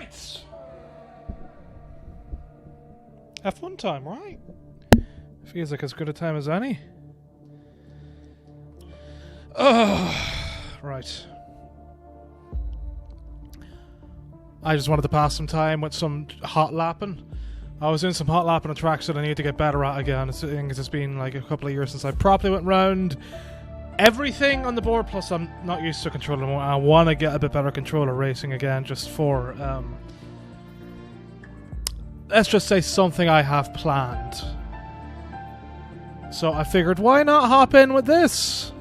Right. F1 time, right? Feels like as good a time as any. Right. I just wanted to pass some time with some hot lapping. I was doing some hot lapping on tracks that I need to get better at again. I think it's been like a couple of years since I properly went round everything on the board, plus I'm not used to controlling. I want to get a bit better control of racing again, just for let's just say something I have planned. So I figured, why not hop in with this?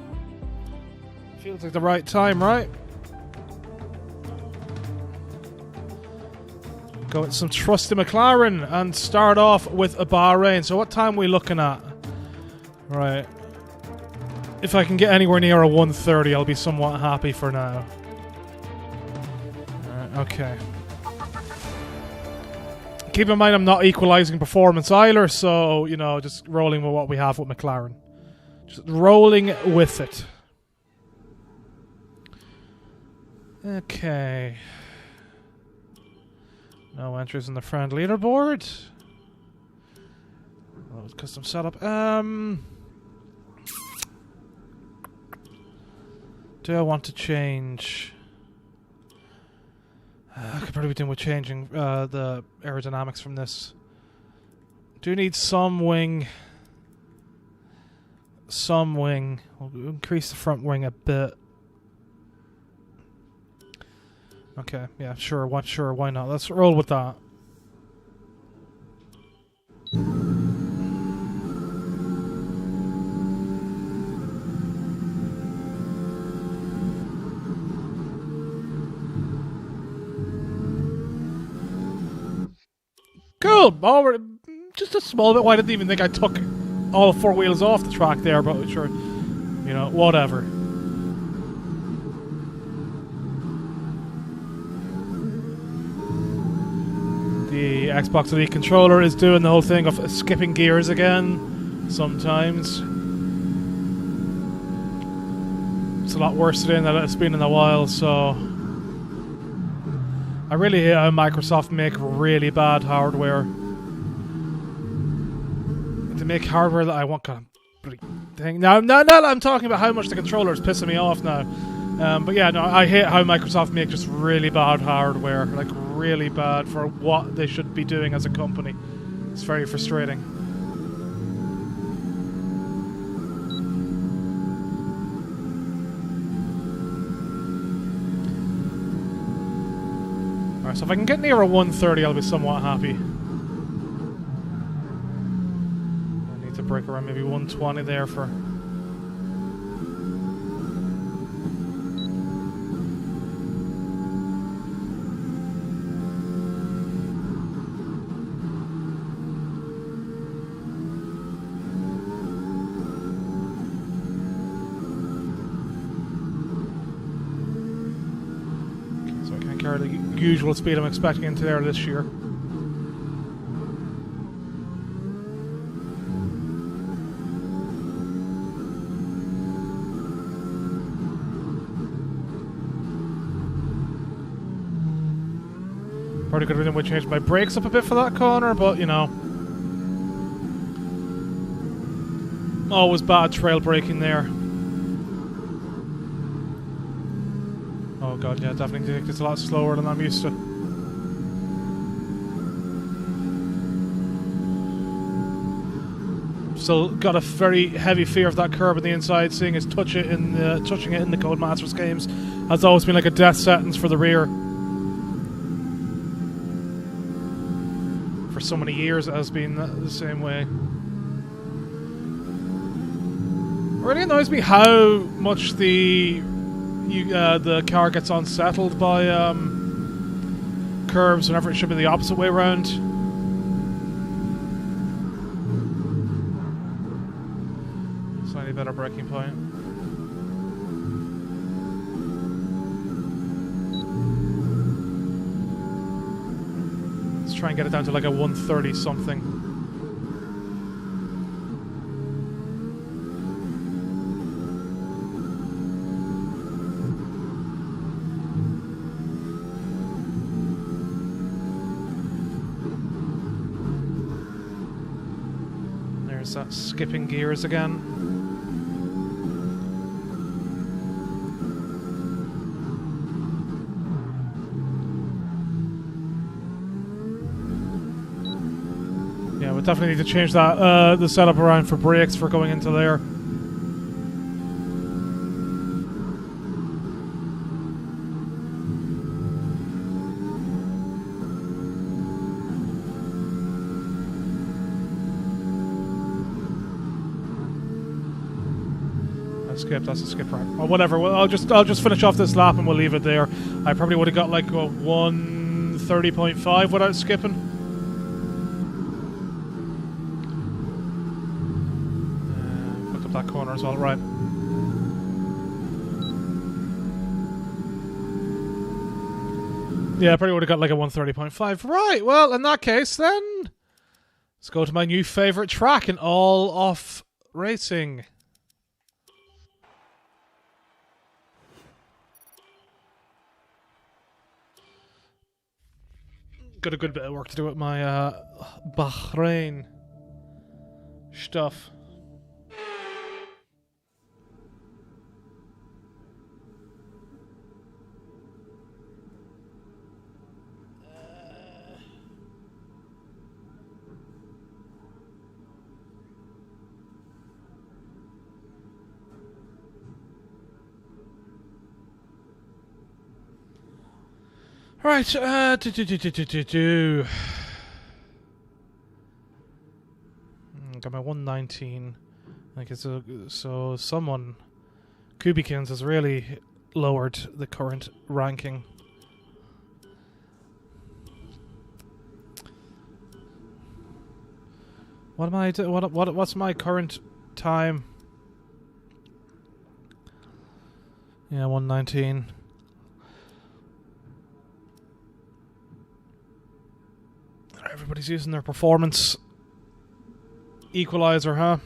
Feels like the right time, right? Go with some trusty McLaren and start off with a Bahrain. So what time are we looking at? Right. If I can get anywhere near a 1:30, I'll be somewhat happy for now. Alright, okay. Keep in mind I'm not equalising performance either, so, you know, just rolling with what we have with McLaren. Just rolling with it. Okay. No entries in the friend leaderboard. Oh, it's custom setup. Do I want to change? I could probably be doing with changing the aerodynamics from this. Do need some wing. Some wing. We'll increase the front wing a bit. Okay, yeah, sure, why not? Let's roll with that. Cool. Just a small bit. Well, I didn't even think I took all four wheels off the track there, but sure, you know, whatever. The Xbox Elite controller is doing the whole thing of skipping gears again sometimes. It's a lot worse today than it's been in a while, so I really hate how Microsoft make really bad hardware. To make hardware that I want kind of thing. Now I'm talking about how much the controller is pissing me off now. But yeah, no, I hate how Microsoft make just really bad hardware. Like, really bad for what they should be doing as a company. It's very frustrating. Alright, so if I can get near a 1:30, I'll be somewhat happy. I need to break around maybe 1:20 there for... the usual speed I'm expecting into there this year. Probably could have been change my brakes up a bit for that corner, but you know, always bad trail braking there. Oh god, yeah, definitely think it's a lot slower than I'm used to. Still got a very heavy fear of that curb on the inside, seeing as touching it in the Codemasters games has always been like a death sentence for the rear. For so many years it has been the same way. It really annoys me how much the car gets unsettled by curves whenever it should be the opposite way around. Slightly better braking point. Let's try and get it down to like a 1:30 something. There's that skipping gears again. Yeah, we definitely need to change that the setup around for brakes for going into there. That's a skip, right? Or whatever. Well, I'll just finish off this lap and we'll leave it there. I probably would have got like a 1:30.5 without skipping. Looked up that corner as well, right? Yeah, I probably would have got like a 1:30.5. Right. Well, in that case, then let's go to my new favorite track in all of racing. Got a good bit of work to do with my Bahrain stuff. Right, got my 119. Like it's so someone Kubikins has really lowered the current ranking. What am I what's my current time? Yeah, 119. Everybody's using their performance equalizer, huh?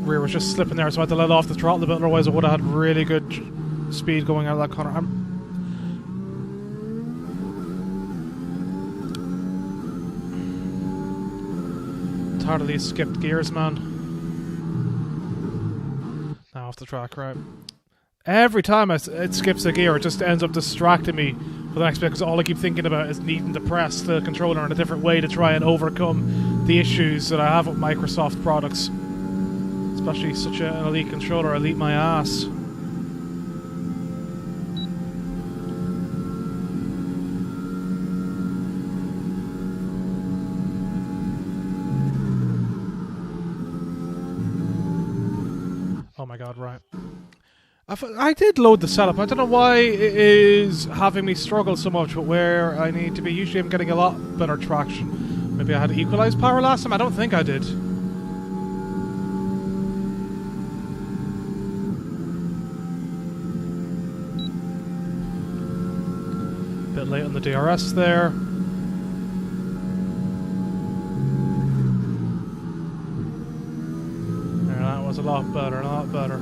Rear was just slipping there, so I had to let off the throttle a bit, otherwise I would have had really good speed going out of that corner. I'm tired of these skipped gears, man. Now off the track, right? Every time it skips a gear, it just ends up distracting me for the next bit, because all I keep thinking about is needing to press the controller in a different way to try and overcome the issues that I have with Microsoft products. Especially such an elite controller, I'll eat my ass. Oh my god, right. I did load the setup. I don't know why it is having me struggle so much with where I need to be. Usually I'm getting a lot better traction. Maybe I had equalized power last time? I don't think I did. Bit late on the DRS there. There, that was a lot better, a lot better.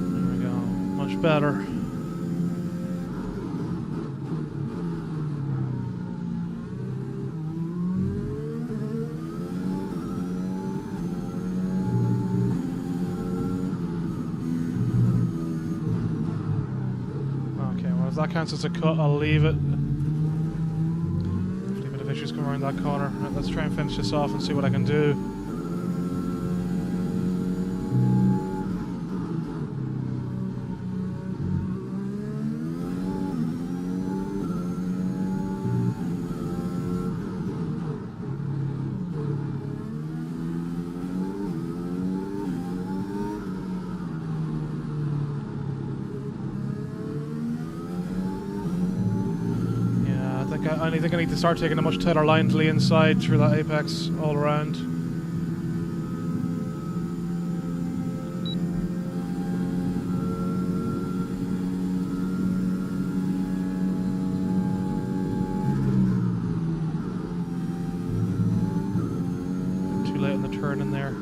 There we go, much better. That counts as a cut, I'll leave it. Hopefully a bit of issues come around that corner. Right, let's try and finish this off and see what I can do. I think I need to start taking a much tighter line to the inside through that apex all around. Too late in the turn in there.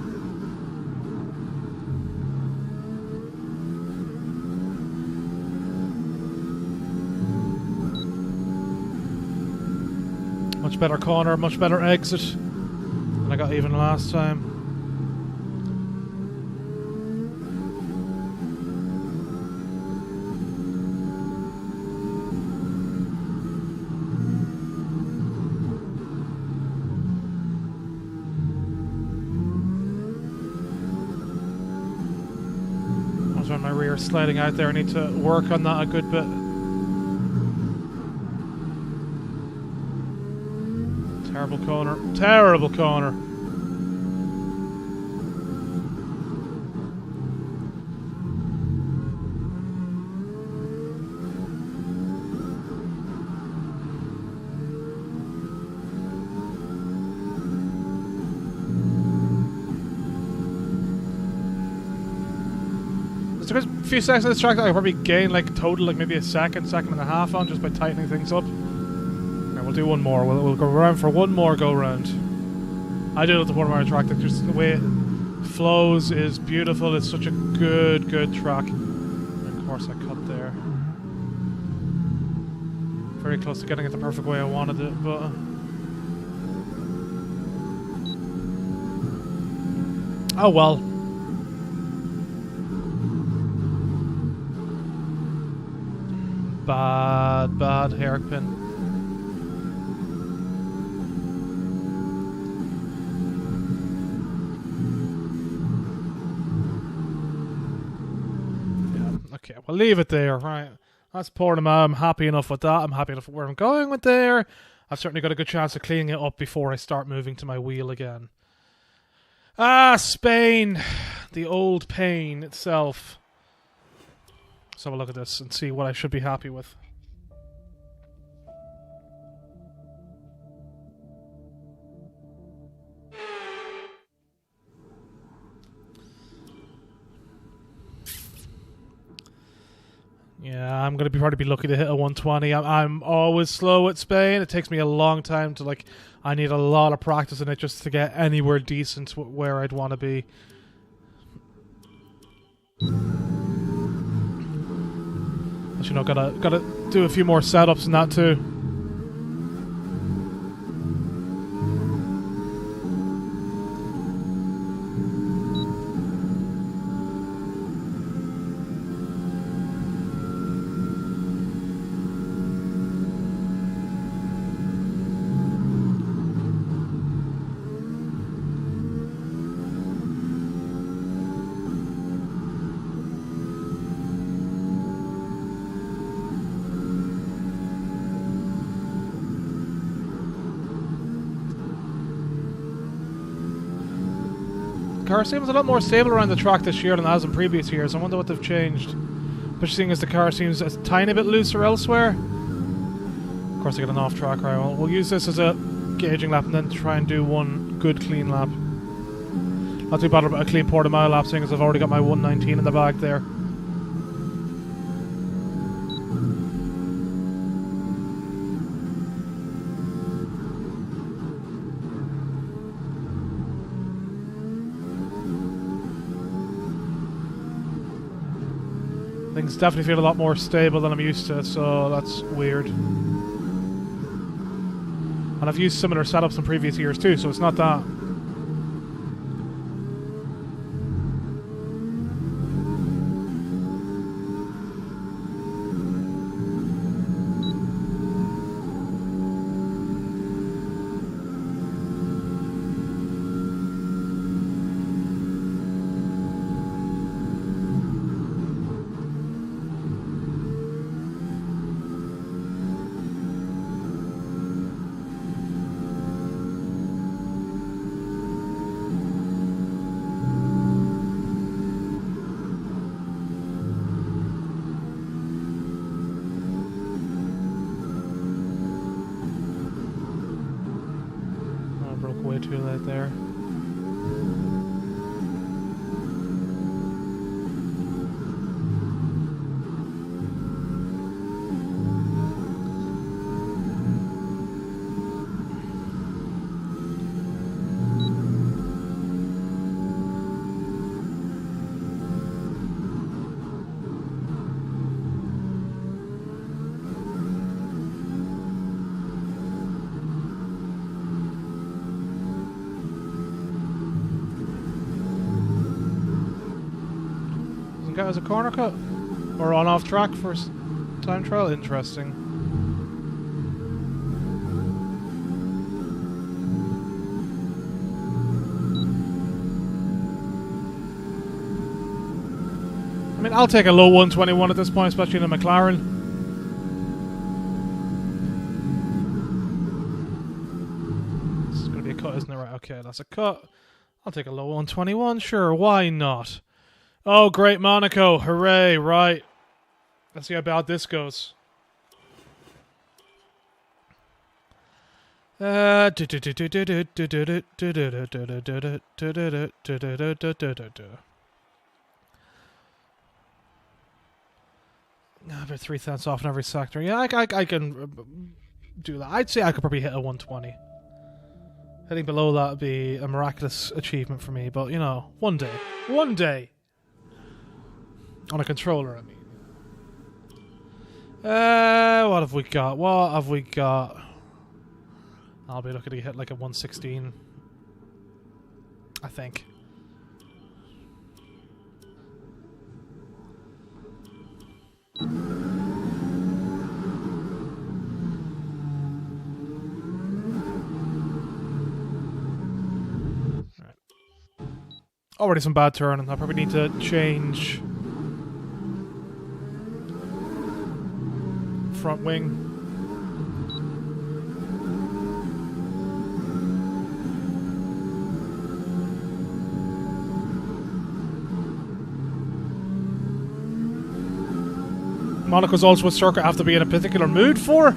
Much better corner, much better exit than I got even last time. I was on my rear sliding out there. I need to work on that a good bit. Terrible corner. Terrible corner. It took a few seconds on this track that I probably gained like total like maybe a second and a half on just by tightening things up. We'll do one more. We'll go around for one more go round. I do love the Portugal track. Just the way it flows is beautiful. It's such a good track. And of course, I cut there. Very close to getting it the perfect way I wanted it, but oh well. Bad hairpin. Okay, we'll leave it there, right? That's Portugal. I'm happy enough with that. I'm happy enough with where I'm going with there. I've certainly got a good chance of cleaning it up before I start moving to my wheel again. Ah, Spain. The old pain itself. Let's have a look at this and see what I should be happy with. Yeah, I'm going to probably be lucky to hit a 120. I'm always slow at Spain. It takes me a long time to, like, I need a lot of practice in it just to get anywhere decent where I'd want to be. But, you know, gotta do a few more setups and that too. Car seems a lot more stable around the track this year than it has in previous years. I wonder what they've changed. But seeing as the car seems a tiny bit looser elsewhere. Of course I get an off track right. We'll use this as a gauging lap and then try and do one good clean lap. Not too bad about a clean Portimao lap, seeing as I've already got my 119 in the bag there. Things definitely feel a lot more stable than I'm used to, so that's weird. And I've used similar setups in previous years too, so it's not that. too late there. As a corner cut or on off track for time trial. Interesting. I mean, I'll take a low 121 at this point, especially in a McLaren. This is going to be a cut, isn't it? Right, okay, that's a cut. I'll take a low 121, sure, why not? Oh, great Monaco. Hooray, right. Let's see how bad this goes. About 3 cents off in every sector. Yeah, I can do that. I'd say I could probably hit a 120. Hitting below that would be a miraculous achievement for me, but, you know, one day. One day! On a controller, I mean. What have we got? What have we got? I'll be looking to hit like a 116. I think. Right. Already some bad turning. I probably need to change front wing. Monaco's also a circuit I have to be in a particular mood for.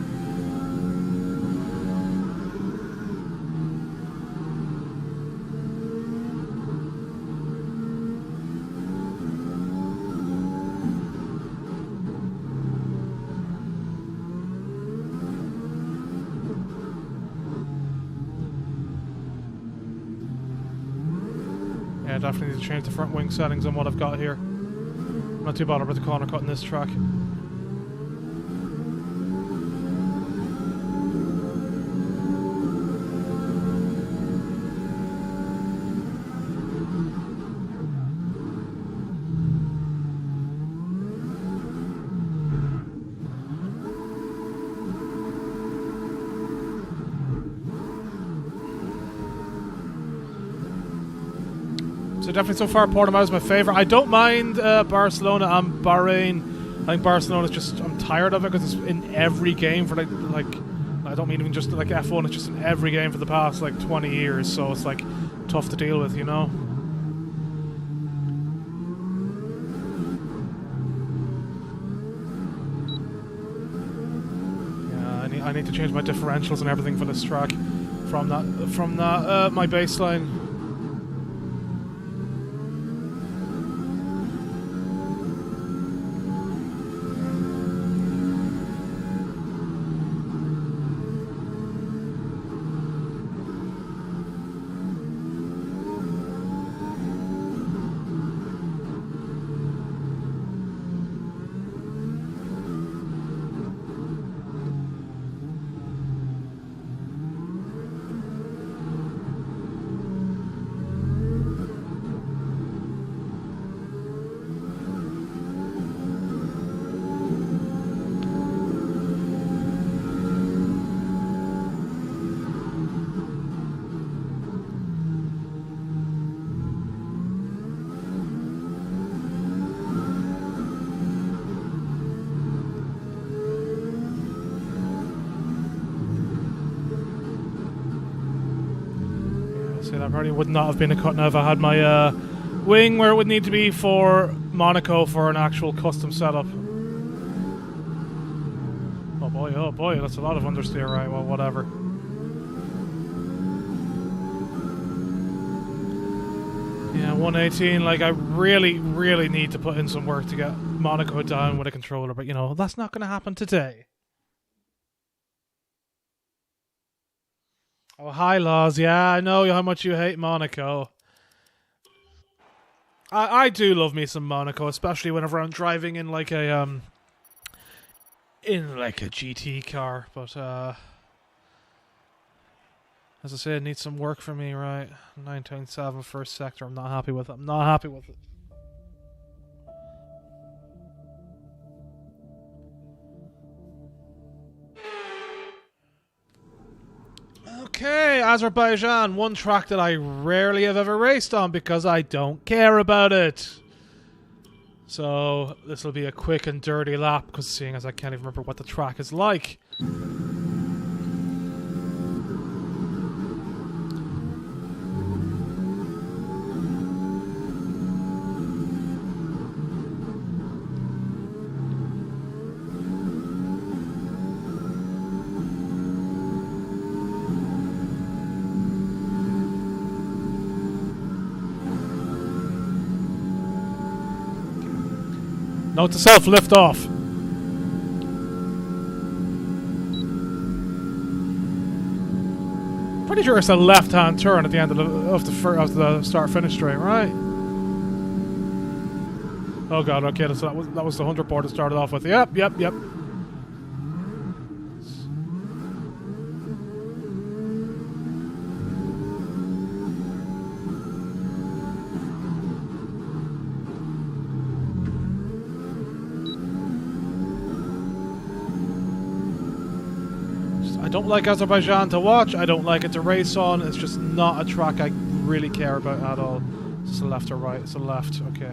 Yeah, definitely need to change the front wing settings on what I've got here. I'm not too bothered with the corner cut in this track. So definitely so far Portimao is my favourite. I don't mind Barcelona and Bahrain. I think Barcelona's just, I'm tired of it because it's in every game for like I don't mean even just like F1, it's just in every game for the past like 20 years, so it's like tough to deal with, you know? Yeah, I need to change my differentials and everything for this track from that my baseline. That probably would not have been a cut now if I had my wing where it would need to be for Monaco for an actual custom setup. Oh boy, that's a lot of understeer, right? Well, whatever. 118. Like, I really, really need to put in some work to get Monaco down with a controller, but you know, that's not going to happen today. Oh, hi, Laws. Yeah, I know how much you hate Monaco. I do love me some Monaco, especially whenever I'm driving in like a GT car. But as I say, it needs some work for me, right? 9.7 first sector. I'm not happy with it. I'm not happy with it. Okay, Azerbaijan, one track that I rarely have ever raced on because I don't care about it. So this will be a quick and dirty lap because seeing as I can't even remember what the track is like. Note to self, lift off. Pretty sure it's a left-hand turn at the end of the start-finish straight, right? Oh god, okay, so that was the 100 board it started off with. Yep. I don't like Azerbaijan to watch, I don't like it to race on, it's just not a track I really care about at all. Is this a left or right? It's a left, okay.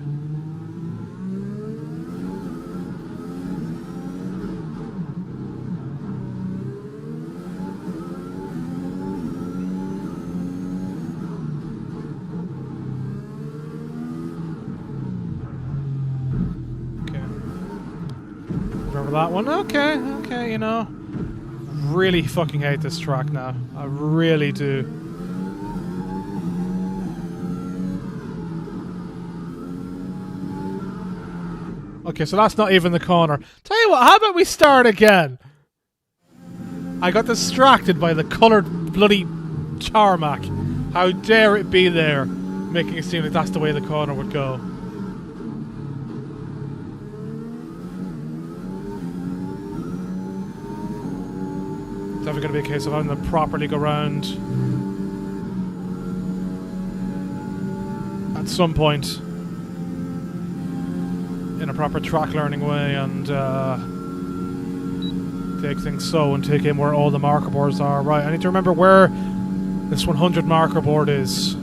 Remember that one? Okay, you know. Really fucking hate this track now. I really do. Okay, so that's not even the corner. Tell you what, how about we start again? I got distracted by the coloured bloody tarmac. How dare it be there, making it seem like that's the way the corner would go. Definitely going to be a case of having to properly go around at some point in a proper track learning way and take things slow and take in where all the marker boards are. Right, I need to remember where this 100 marker board is.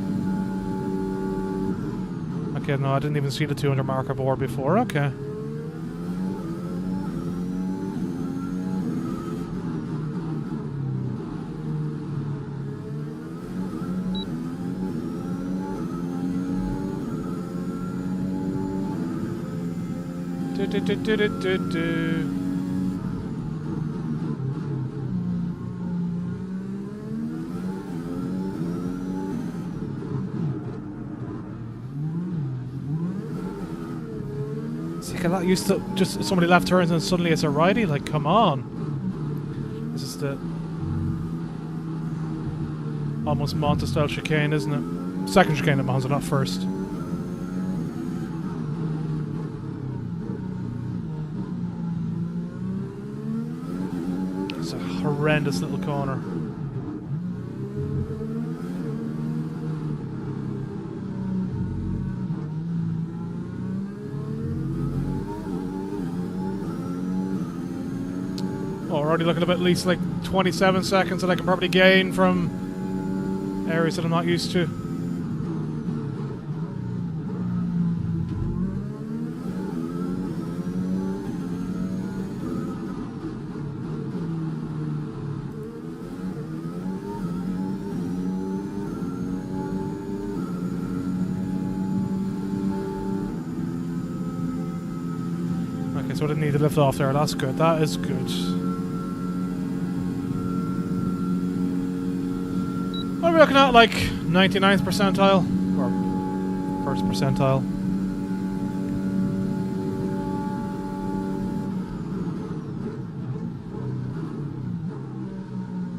Okay, no, I didn't even see the 200 marker board before. Okay. See, that used to just somebody left turns and suddenly it's a righty. Like, come on! This is the almost Monza style chicane, isn't it? Second chicane at Monza, not first. Horrendous little corner. Already looking at least like 27 seconds that I can probably gain from areas that I'm not used to. So I didn't need to lift off there. That's good. That is good. What are we looking at? Like 99th percentile? Or first percentile.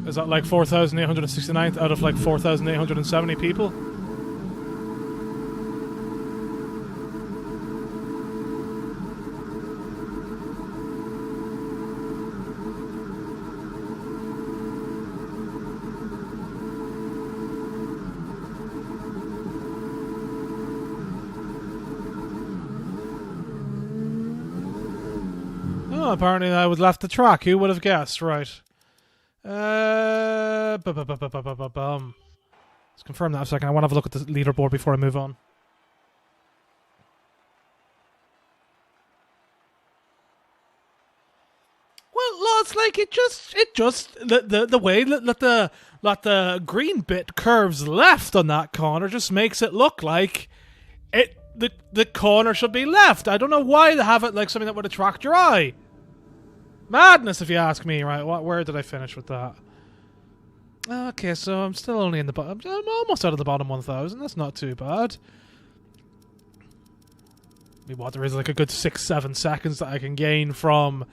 Is that like 4,869th out of like 4,870 people? Oh, apparently I was left the track. Who would have guessed? Right. Let's confirm that a second. I want to have a look at the leaderboard before I move on. Well, lads, like it just the way that the green bit curves left on that corner just makes it look like the corner should be left. I don't know why they have it like something that would attract your eye. Madness, if you ask me. Right, where did I finish with that? Okay, so I'm still only in the bottom. I'm almost out of the bottom 1,000. That's not too bad. I mean, what, there is like a good 6-7 seconds that I can gain from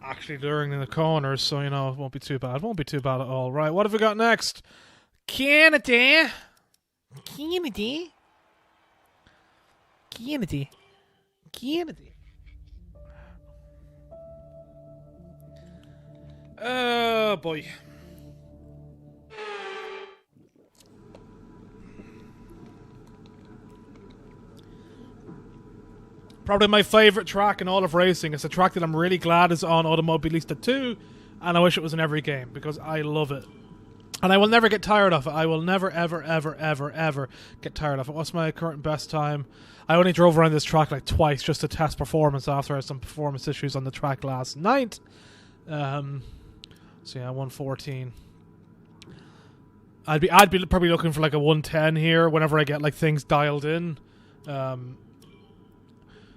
actually luring in the corners, so, you know, it won't be too bad. It won't be too bad at all. Right, what have we got next? Canada. Oh, boy. Probably my favourite track in all of racing. It's a track that I'm really glad is on Automobilista 2, and I wish it was in every game, because I love it. And I will never get tired of it. I will never, ever, ever, ever, ever get tired of it. What's my current best time? I only drove around this track like twice just to test performance after I had some performance issues on the track last night. So yeah, 114. I'd be probably looking for like a 110 here whenever I get like things dialed in.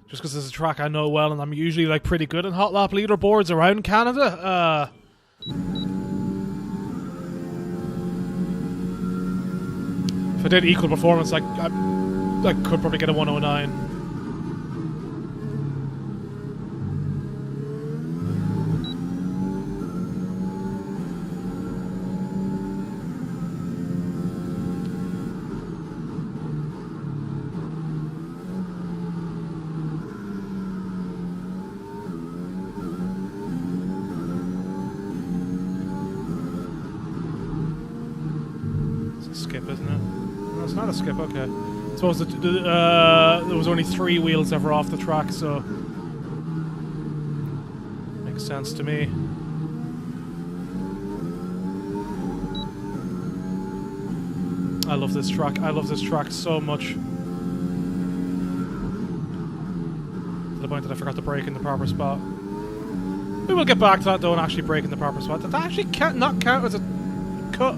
Just because it's a track I know well, and I'm usually like pretty good in hot lap leaderboards around Canada. If I did equal performance, like I could probably get a 109. Skip, isn't it? No, it's not a skip. Okay. I suppose there was only 3 wheels ever off the track, so makes sense to me. I love this track. I love this track so much. To the point that I forgot to brake in the proper spot. We will get back to that though and actually brake in the proper spot. Did that actually not count as a cut?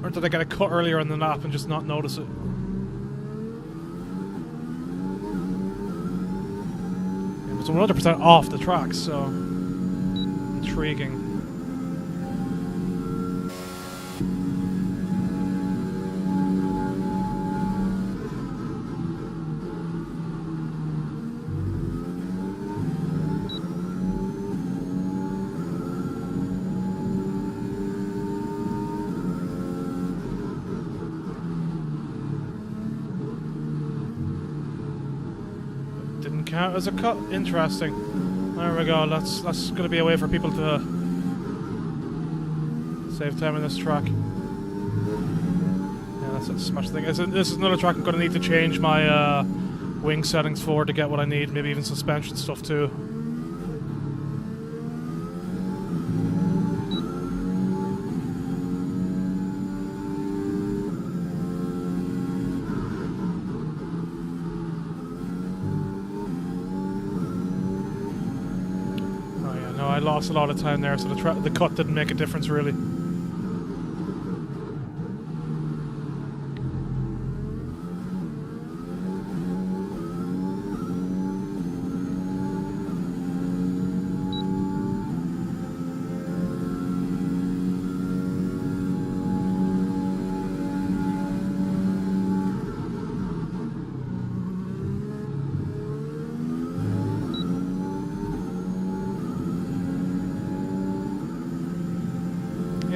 Or did I get a cut earlier in the lap and just not notice it? It was 100% off the track, so intriguing. Count as a cut. Interesting. There we go. That's going to be a way for people to save time on this track. Yeah, that's a smash thing. This is another track I'm going to need to change my wing settings for to get what I need. Maybe even suspension stuff too. I lost a lot of time there, so the cut didn't make a difference really.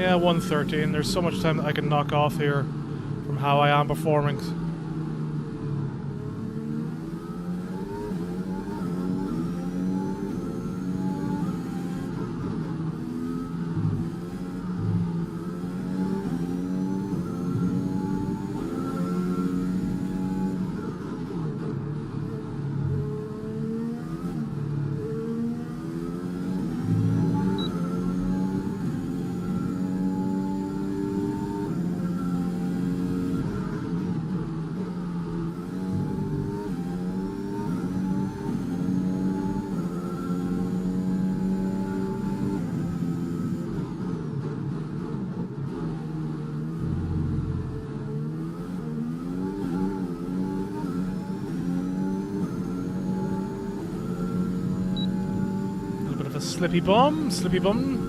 Yeah, 113. There's so much time that I can knock off here from how I am performing. Slippy bum, slippy bum.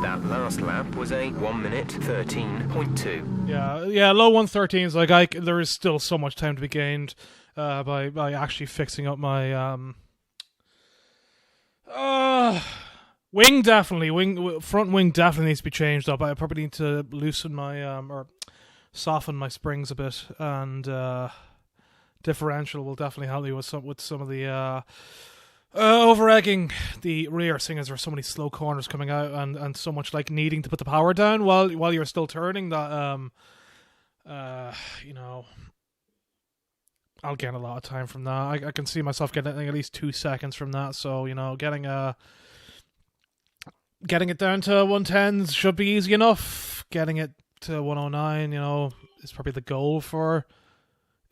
That last lap was a 1:13.2. Yeah, low 113s. Like there is still so much time to be gained by actually fixing up my wing. Definitely, front wing definitely needs to be changed up. I probably need to loosen my or soften my springs a bit, and differential will definitely help me with some of the over-egging the rear, seeing as there are so many slow corners coming out and so much like needing to put the power down while you're still turning. That you know, I'll gain a lot of time from that. I can see myself getting at least 2 seconds from that. So you know, getting it down to 110s should be easy enough. Getting it to 109, you know, is probably the goal for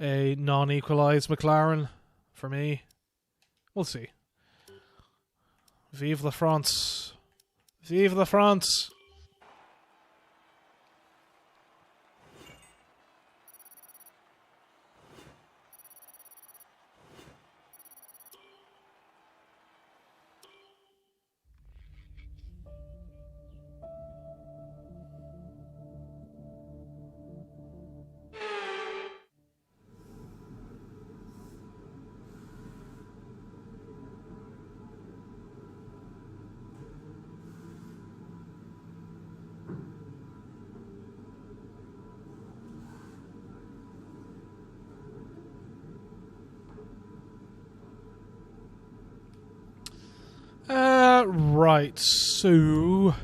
a non-equalized McLaren for me. We'll see. Vive la France. Vive la France. Right, so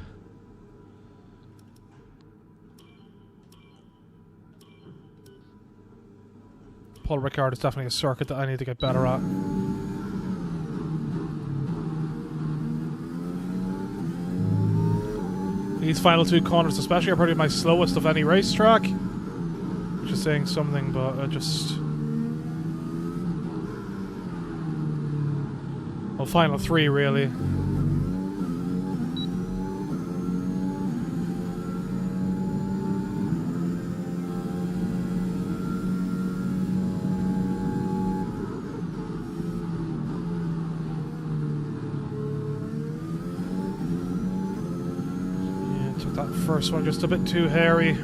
Paul Ricard is definitely a circuit that I need to get better at. These final 2 corners especially are probably my slowest of any racetrack, which is saying something, but I just... Well, final 3 really. That first one just a bit too hairy.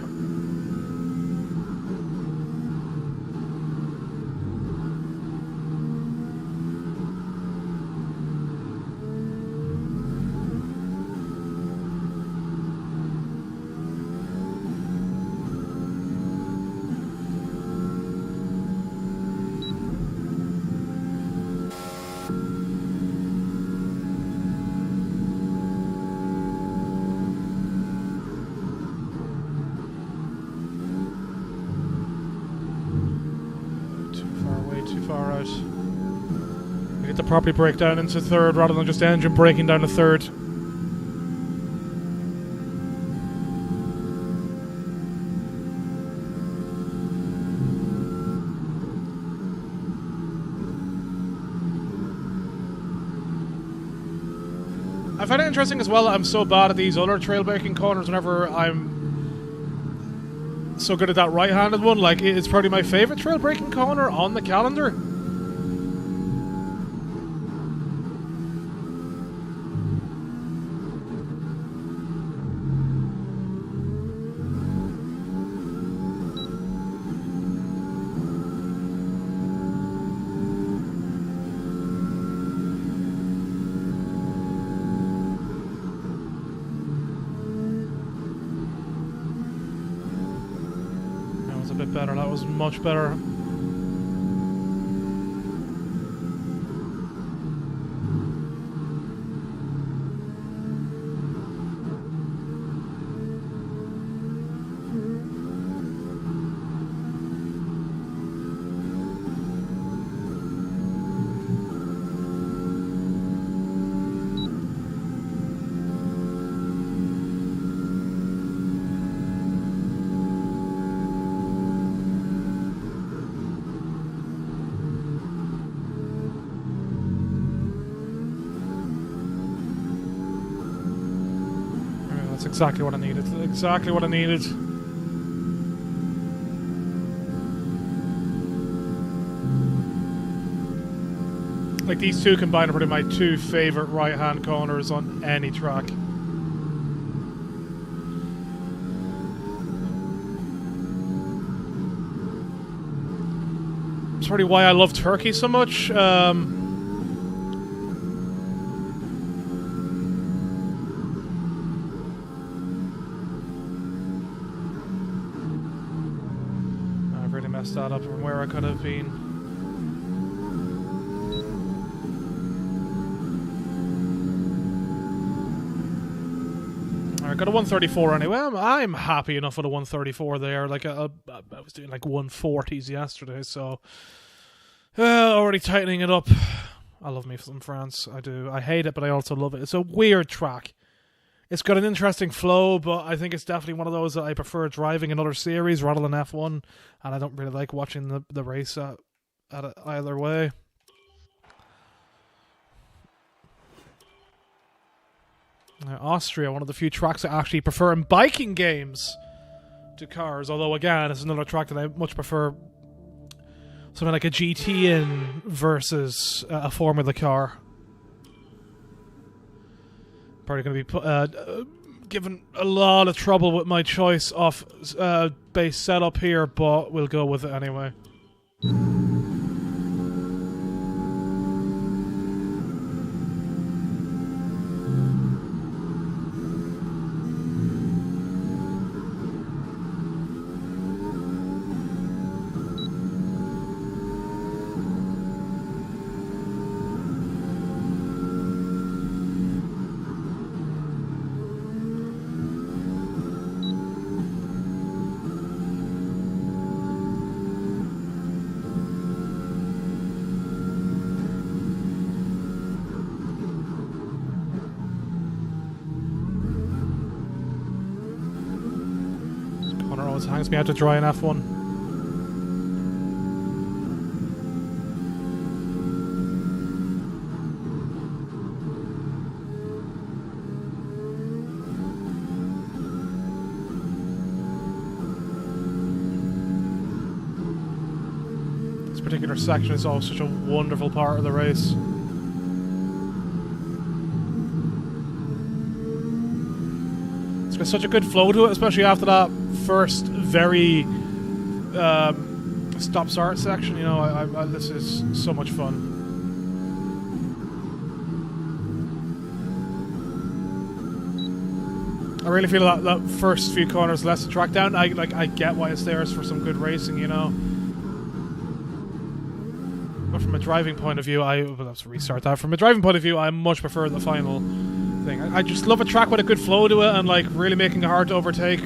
To properly break down into third rather than just engine breaking down to third. I find it interesting as well that I'm so bad at these other trail braking corners whenever I'm so good at that right-handed one. Like, it's probably my favourite trail braking corner on the calendar. bit better. That was much better. Exactly what I needed. Exactly what I needed. Like, these two combined are probably my two favorite right-hand corners on any track. It's probably why I love Turkey so much. That up from where I could have been. Alright, got a 134 anyway. I'm happy enough with a 134 there. Like I was doing like 140s yesterday, so already tightening it up. I love me some France. I do. I hate it, but I also love it. It's a weird track. It's got an interesting flow, but I think it's definitely one of those that I prefer driving in other series rather than F1, and I don't really like watching the race at it either way. Austria, one of the few tracks I actually prefer in biking games to cars, although again, it's another track that I much prefer something like a GT in versus a Formula car. Probably going to be given a lot of trouble with my choice of base setup here, but we'll go with it anyway. Hangs me out to dry in F1. This particular section is always such a wonderful part of the race. It's got such a good flow to it, especially after that first very stop-start section. You know, this is so much fun. I really feel that first few corners lets the track down. I get why it's there, for some good racing, you know. But from a driving point of view, let's restart that. From a driving point of view, I much prefer the final thing. I just love a track with a good flow to it and like really making it hard to overtake.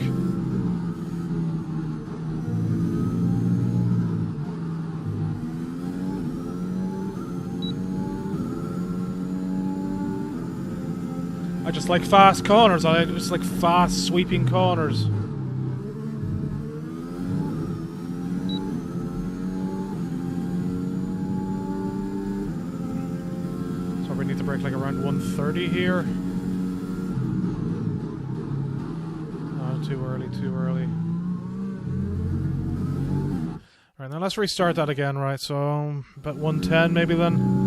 I just like fast corners. I just like fast sweeping corners. So we need to brake like around 130 here. Oh, too early, too early. Alright, now let's restart that again, right? So, about 110 maybe then.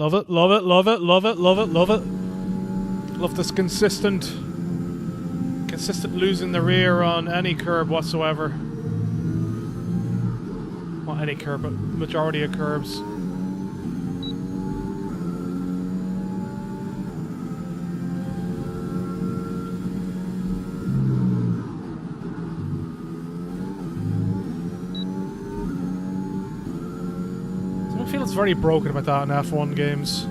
Love it, love it, love it, love it, love it, love it. Love this consistent losing the rear on any curb whatsoever. Not any curb, but majority of curbs. I feel it's very broken about that in F1 games.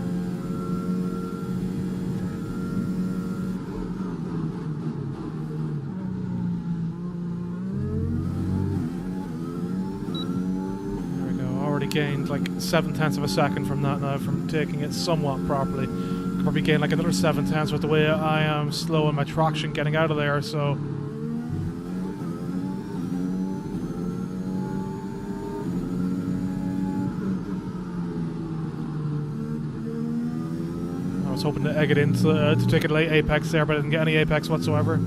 Gained like 7/10 of a second from that now, from taking it somewhat properly. Could probably gain like another 7/10 with the way I am slow in my traction getting out of there, so. I was hoping to egg it into to take a late apex there, but I didn't get any apex whatsoever.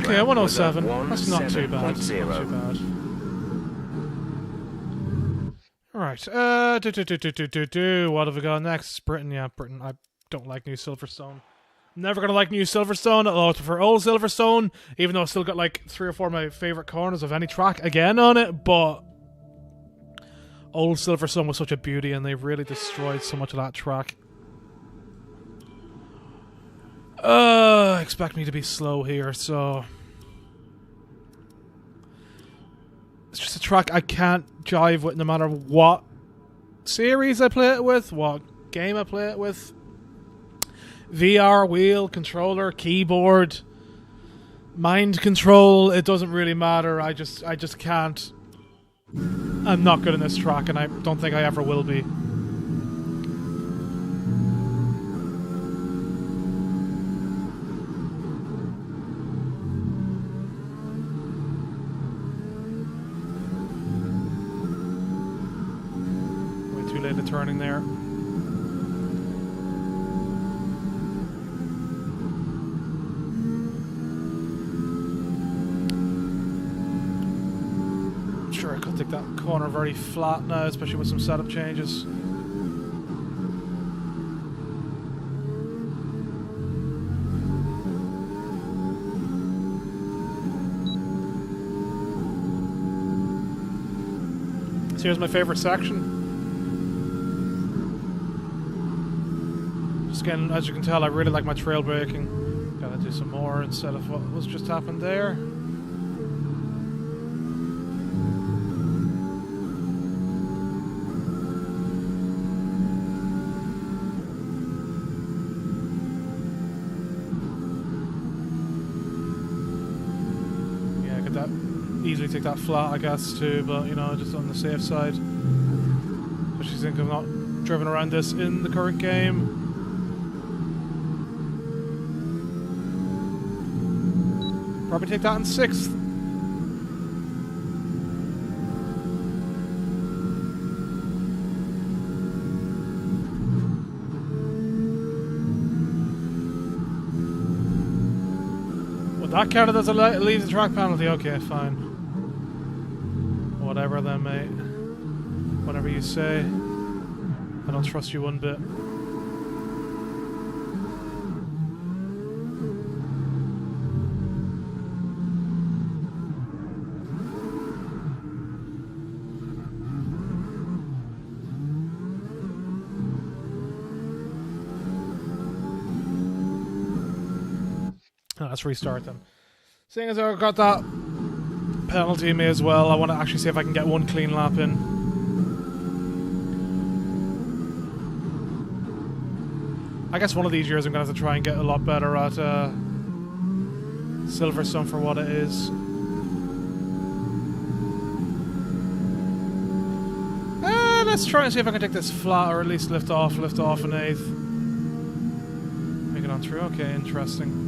Okay, 107. That's not too bad. Not too bad. Alright, what have we got next? Britain, yeah, Britain. I don't like New Silverstone. I'm never gonna like New Silverstone, although I prefer Old Silverstone, even though I've still got like 3 or 4 of my favourite corners of any track again on it, but Old Silverstone was such a beauty and they've really destroyed so much of that track. Expect me to be slow here, so it's just a track I can't jive with no matter what series I play it with, what game I play it with. VR, wheel, controller, keyboard, mind control, it doesn't really matter. I just can't. I'm not good in this track and I don't think I ever will be. Turning there. I'm sure I could take that corner very flat now, especially with some setup changes. So here's my favorite section. Again, as you can tell, I really like my trail braking. Gotta do some more instead of what was just happened there. Yeah, I could easily take that flat, I guess, too, but you know, just on the safe side. Especially since I've not driven around this in the current game. Probably take that in 6th. Well, that counted as a leave the track penalty. Okay, fine. Whatever then, mate. Whatever you say. I don't trust you one bit. Let's restart them. Seeing as I've got that penalty me as well, I want to actually see if I can get one clean lap in. I guess one of these years I'm going to have to try and get a lot better at Silverstone for what it is. Let's try and see if I can take this flat or at least lift off in 8th. Make it on through. Okay, interesting.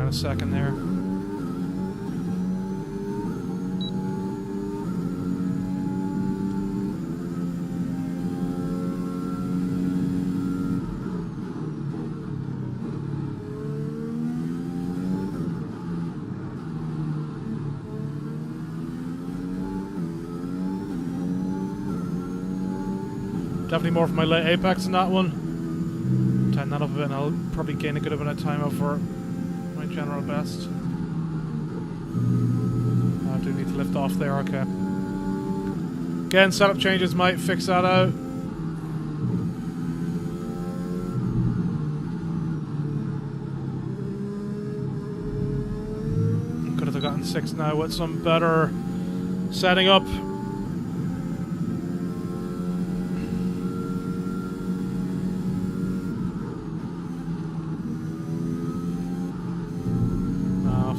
in a second there. Definitely more for my late apex in that one. Tighten that up a bit and I'll probably gain a good amount of time over my general best. I do need to lift off there, okay. Again, setup changes might fix that out. Could have gotten 6 now with some better setting up.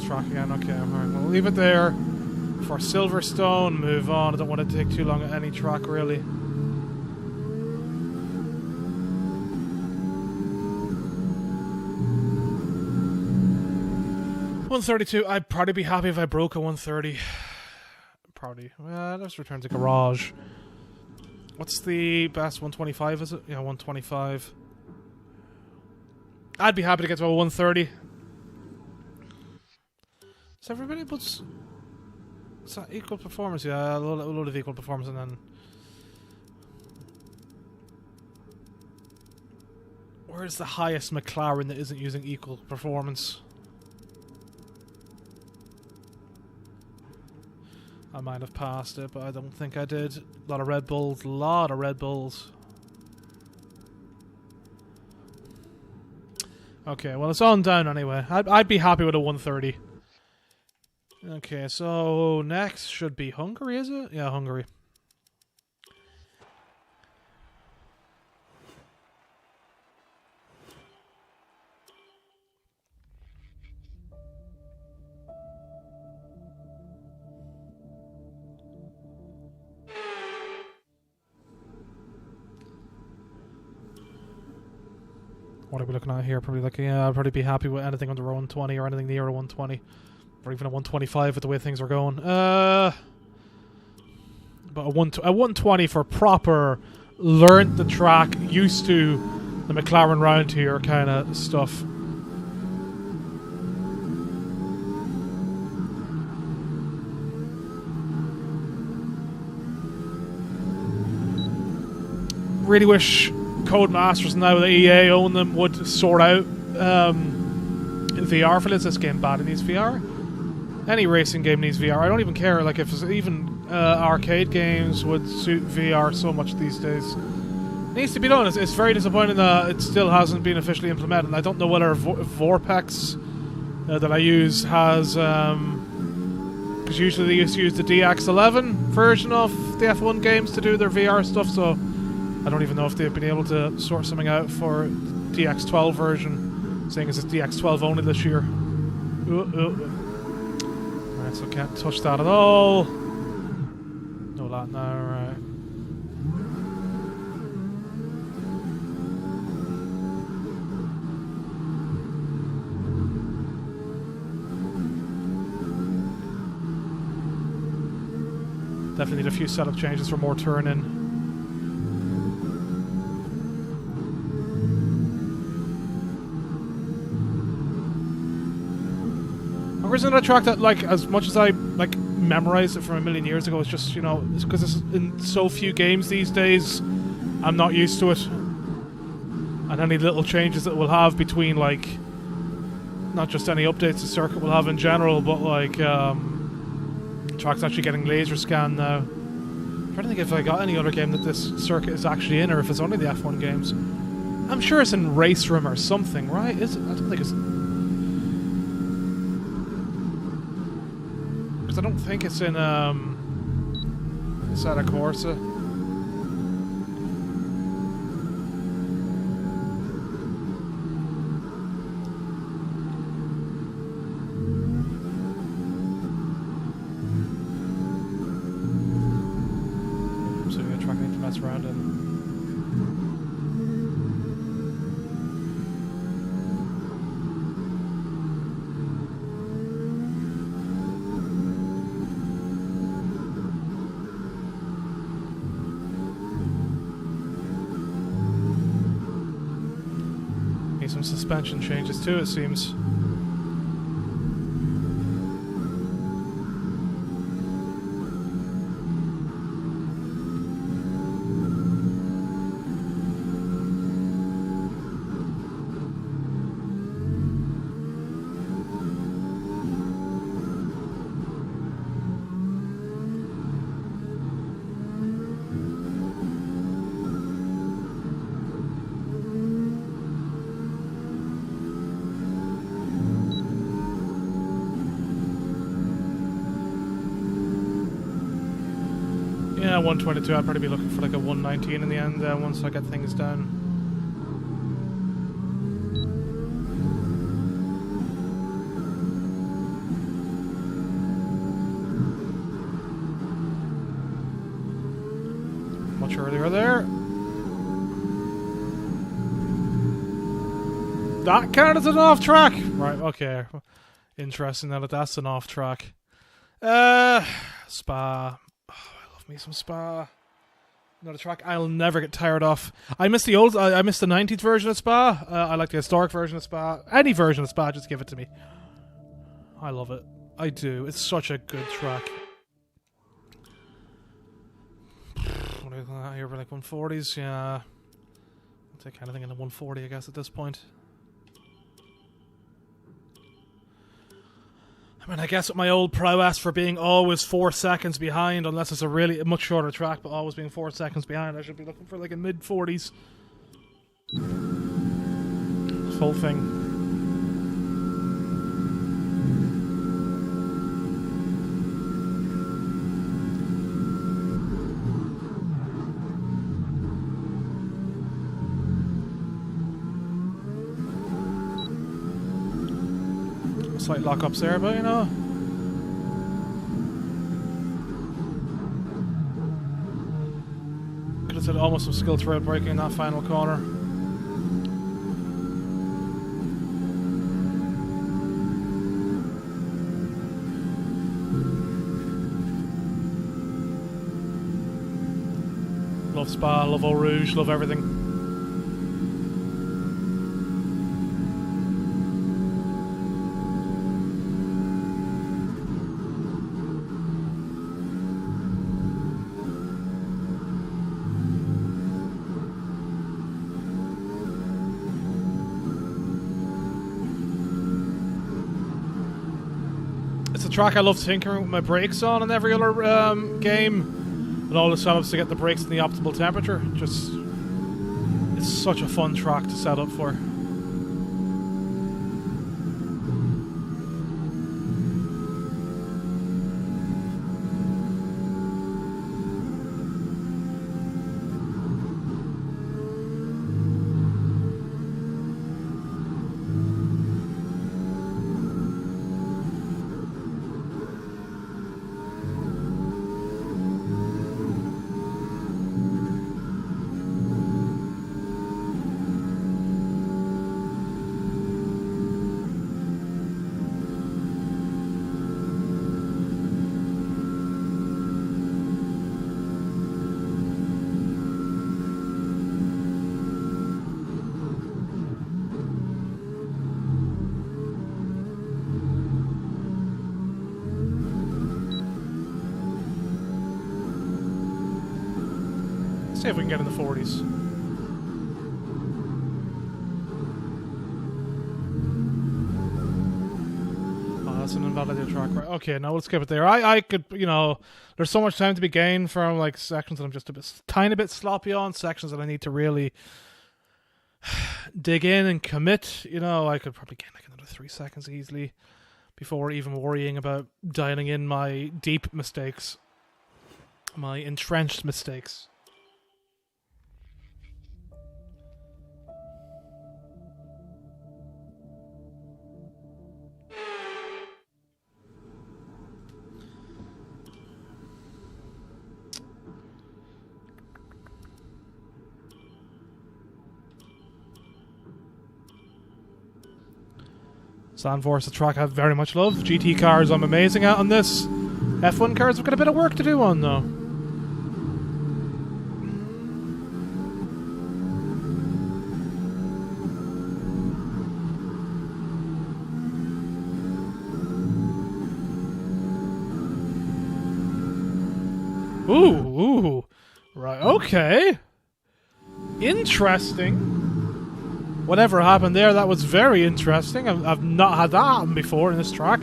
Track again, okay, alright, we'll leave it there for Silverstone, move on. I don't want to take too long at any track really. 132, I'd probably be happy if I broke a 130. Probably. Well, let's return to garage. What's the best? 125 is it? Yeah, 125. I'd be happy to get to a 130. Is everybody puts... Is that equal performance? Yeah, a load of equal performance and then... Where's the highest McLaren that isn't using equal performance? I might have passed it, but I don't think I did. A lot of Red Bulls. A lot of Red Bulls. Okay, well it's on down anyway. I'd be happy with a 130. Okay, so next should be Hungary, is it? Yeah, Hungary. What are we looking at here? Probably like, yeah, I'd probably be happy with anything under a 120 or anything near a 120. Or even a 125 with the way things are going. But a 120 for proper, learned the track, used to the McLaren round here kind of stuff. Really wish Codemasters now that EA own them would sort out VR for this game bad. It needs VR. Any racing game needs VR. I don't even care. Like if even arcade games would suit VR so much these days. It needs to be done. It's very disappointing that it still hasn't been officially implemented. And I don't know whether Vorpex that I use has, because usually they used to use the DX11 version of the F1 games to do their VR stuff. So I don't even know if they've been able to sort something out for the DX12 version, saying it's DX12 only this year. Right, so can't touch that at all. No that now, right. Definitely need a few setup changes for more turn-in. Hungary's another track that, like, as much as I like memorized it from a million years ago, it's just, you know, it's because it's in so few games these days. I'm not used to it, and any little changes that we'll have between, like, not just any updates the circuit will have in general, but like track's actually getting laser scanned now. I'm trying to think if I got any other game that this circuit is actually in, or if it's only the F1 games. I'm sure it's in Race Room or something, right? Is it? I don't think it's. I don't think it's in Santa Corsa. So we're trying to mess around in. Need some suspension changes too, it seems. Yeah, 122. I'd probably be looking for like a 119 in the end once I get things down. Much earlier there. That counted as an off track! Right, okay. Interesting now that that's an off track. Spa. Me some Spa. Another track I'll never get tired of. I miss the 90s version of Spa. I like the historic version of Spa. Any version of Spa, just give it to me. I love it. I do. It's such a good track. What are you looking at here? Like 140s? Yeah. I'll take anything in the 140, I guess, at this point. I mean, I guess with my old prowess for being always 4 seconds behind, unless it's a really much shorter track, but always being 4 seconds behind, I should be looking for like a mid-40s. This whole thing. Slight lockups there, but you know. Could have said almost some skill throughout braking in that final corner. Love Spa, love Eau Rouge, love everything. Track I love tinkering with my brakes on in every other game, and all the setups to get the brakes in the optimal temperature. Just, it's such a fun track to set up for. See if we can get in the 40s. Oh, that's an invalidated track, right? Okay, now we'll skip it there. I could, you know, there's so much time to be gained from like sections that I'm just tiny bit sloppy on, sections that I need to really dig in and commit. You know, I could probably gain like another 3 seconds easily before even worrying about dialing in my deep mistakes, my entrenched mistakes. Sandforce, a track I very much love. GT cars I'm amazing at on this. F1 cars have got a bit of work to do on though. Ooh. Right, okay. Interesting. Whatever happened there, that was very interesting. I've not had that happen before in this track.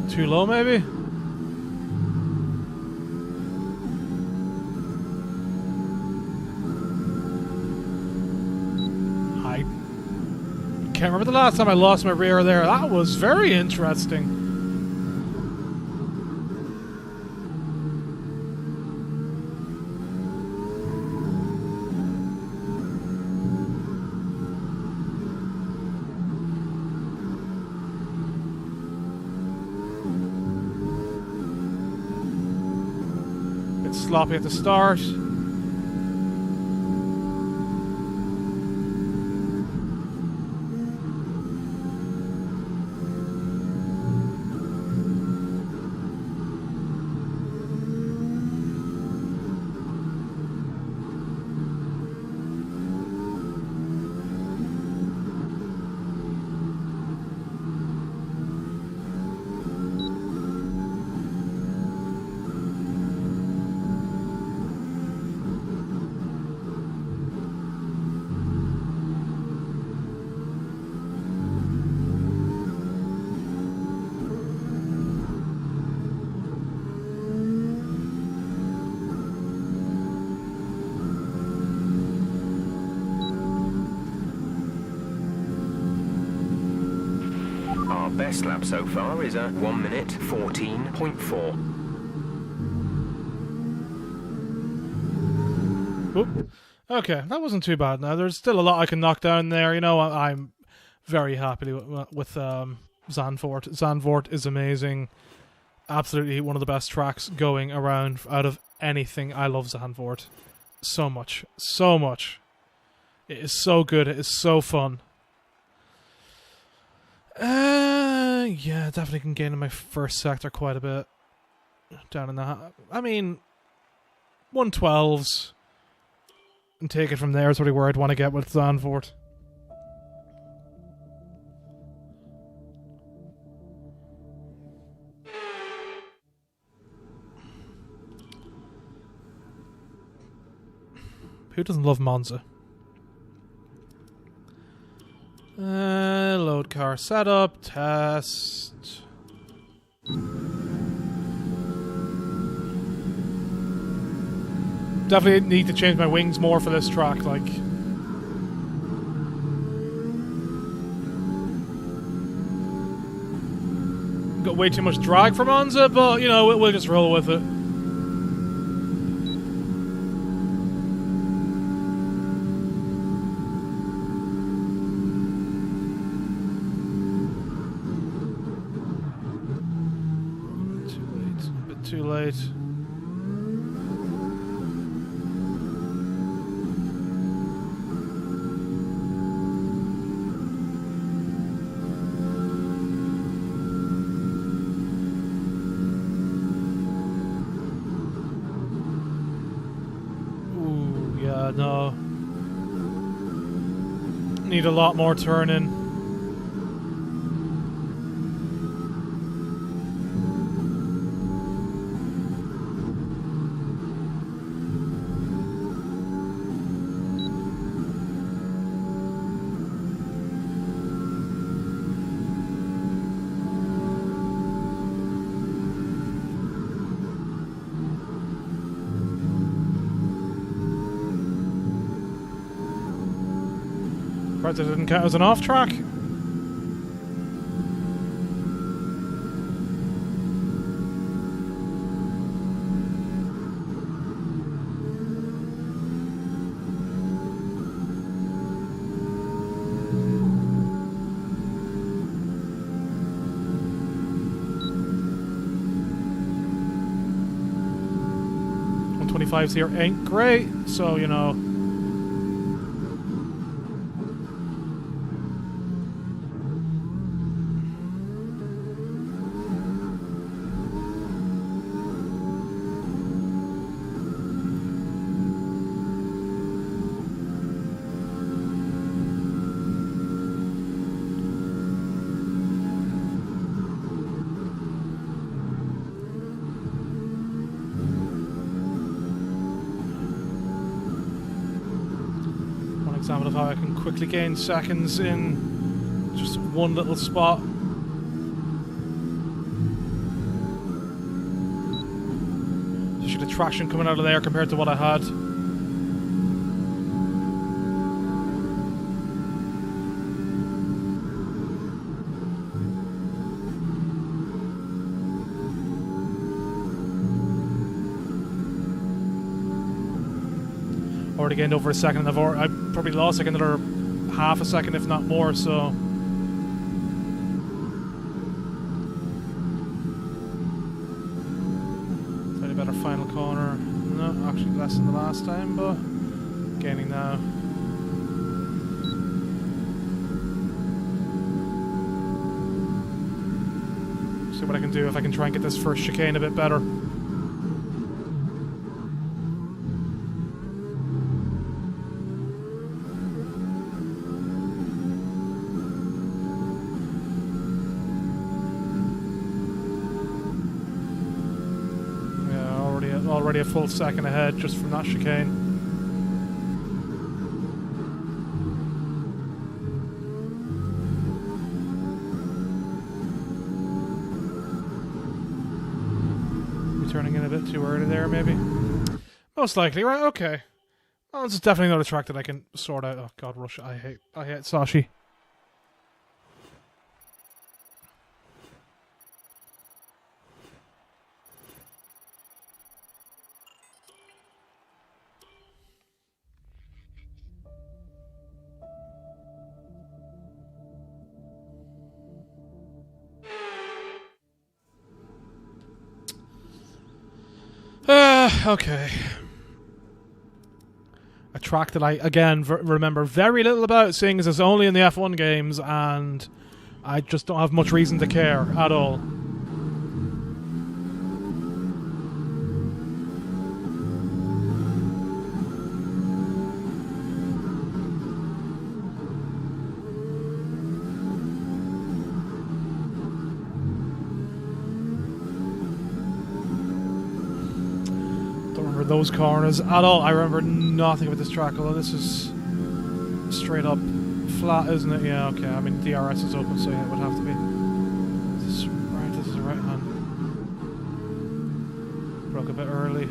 Too low, maybe? I can't remember the last time I lost my rear there. That was very interesting. Sloppy at the start. Best lap so far is a 1 minute 14.4. Oop. Okay, that wasn't too bad. Now there's still a lot I can knock down there. You know, I'm very happy with Zandvoort. Zandvoort is amazing. Absolutely one of the best tracks going around out of anything. I love Zandvoort so much, so much. It is so good. It is so fun. Yeah, definitely can gain in my first sector quite a bit. Down in that. I mean, 112s. And take it from there is really where I'd want to get with Zandvoort. Who doesn't love Monza? Load car setup, test. Definitely need to change my wings more for this track, like. Got way too much drag for Monza, but, you know, we'll just roll with it. Too late. Ooh, yeah, no. Need a lot more turning. That didn't count as an off track. .125s here ain't great, so you know. Example of how I can quickly gain seconds in just one little spot. Just the traction coming out of there compared to what I had. Already gained over a second, and I probably lost like another half a second, if not more, so... Slightly better final corner. No, actually less than the last time, but gaining now. See what I can do if I can try and get this first chicane a bit better. Already a full second ahead just from that chicane. We're turning in a bit too early there, maybe. Most likely, right? Okay. Well, this is definitely not a track that I can sort out. Oh God, Russia! I hate Sashi. Okay. A track that I, again, remember very little about, seeing as it's only in the F1 games, and I just don't have much reason to care at all. Those corners at all. I remember nothing about this track, although this is straight up flat, isn't it? Yeah, okay. I mean, DRS is open, so yeah, it would have to be. This is right, this is the right hand. Broke a bit early.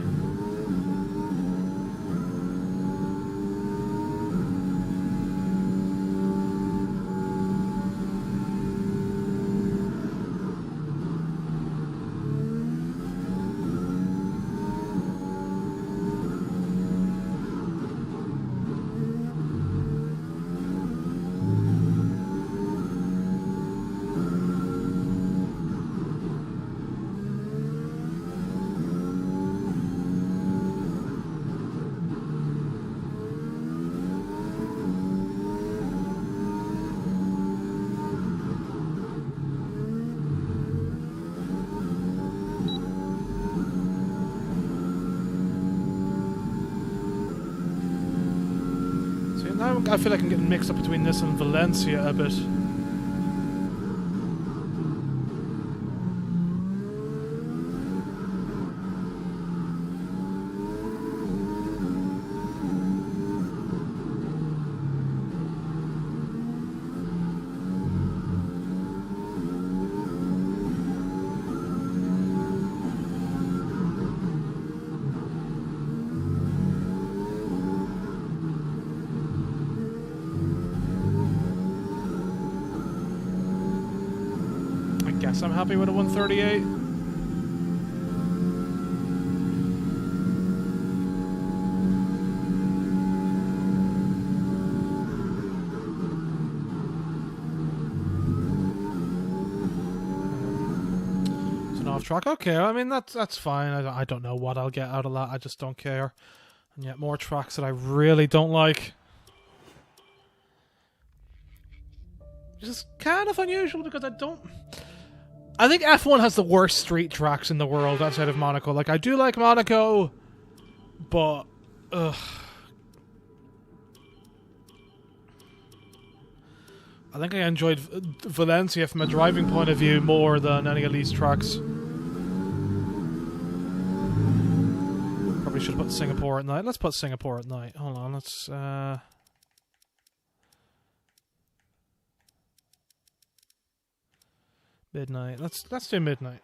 I feel like I'm getting mixed up between this and Valencia a bit. I'm happy with a 138. It's an off track. Okay, I mean that's fine. I don't know what I'll get out of that. I just don't care. And yet more tracks that I really don't like. Which is kind of unusual because I think F1 has the worst street tracks in the world outside of Monaco. Like, I do like Monaco, but... Ugh. I think I enjoyed Valencia from a driving point of view more than any of these tracks. Probably should have put Singapore at night. Let's put Singapore at night. Hold on, let's... Midnight. Let's do midnight.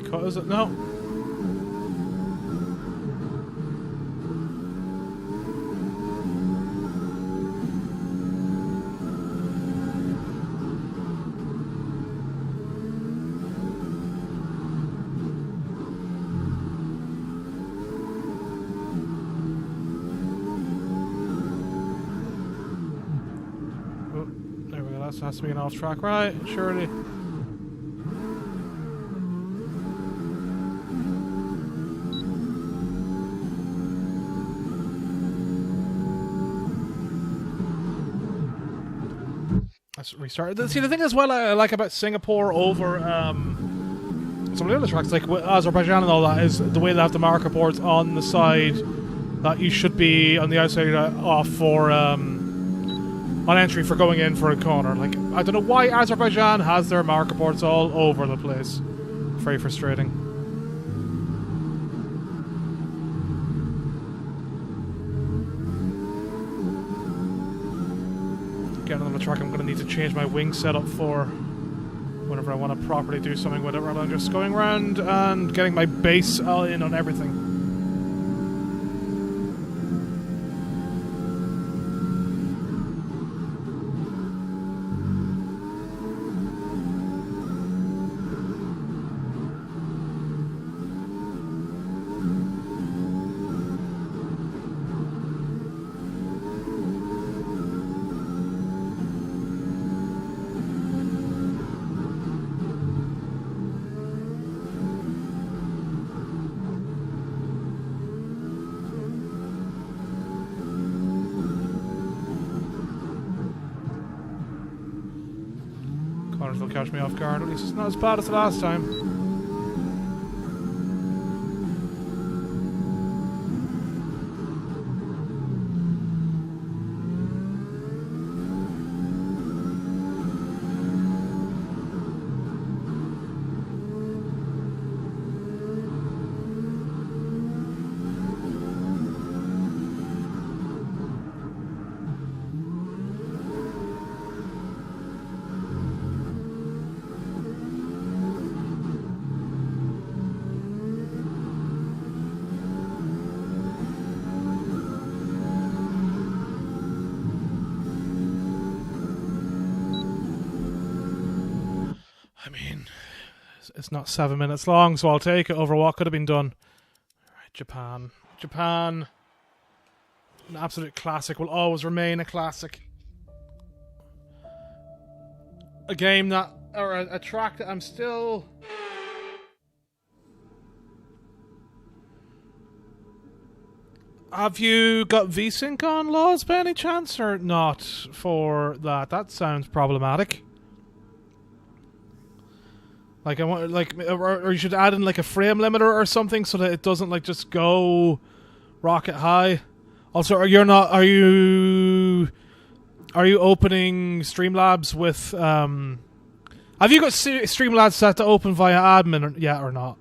Cut, is it? No. Oh, there we go. That has to be an off track, right? Surely. Let's restart. See, the thing as well I like about Singapore over some of the other tracks, like Azerbaijan and all that, is the way they have the marker boards on the side that you should be on the outside off for on entry for going in for a corner. Like, I don't know why Azerbaijan has their marker boards all over the place. Very frustrating. Getting on the track, I'm going to need to change my wing setup for whenever I want to properly do something with it, rather than just going around and getting my base all in on everything. Will catch me off guard. At least it's not as bad as the last time. It's not 7 minutes long, so I'll take it over what could have been done. Alright, Japan. Japan. An absolute classic. Will always remain a classic. A game that, or a track that I'm still... Have you got VSync on, Laws, by any chance, or not for that? That sounds problematic. Like, I want, like, or you should add in like a frame limiter or something so that it doesn't like just go rocket high. Also, are you opening Streamlabs with have you got Streamlabs set to open via admin yet or not?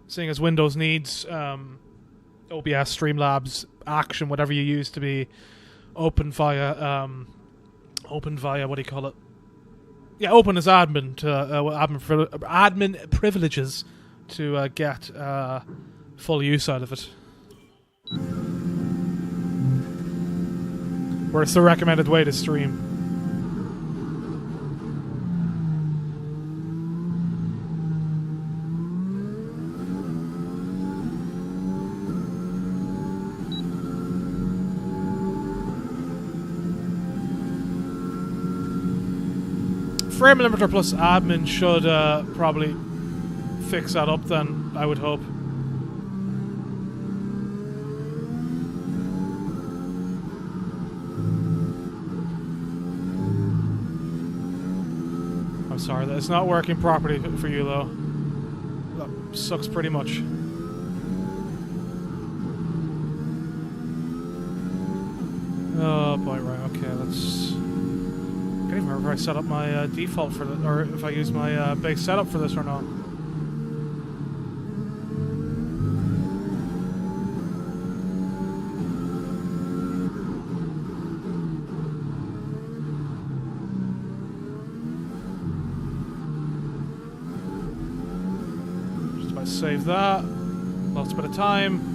Seeing as Windows needs OBS, Streamlabs, Action, whatever you use to be open via what do you call it? Yeah, open as admin to admin privileges to get full use out of it. Where it's the recommended way to stream. Frame limiter plus admin should probably fix that up then, I would hope. I'm sorry that it's not working properly for you though. That sucks pretty much. Oh boy, right, okay, let's... I can't even remember if I set up my default for this, or if I use my base setup for this or not. Just about to save that. Lost a bit of time.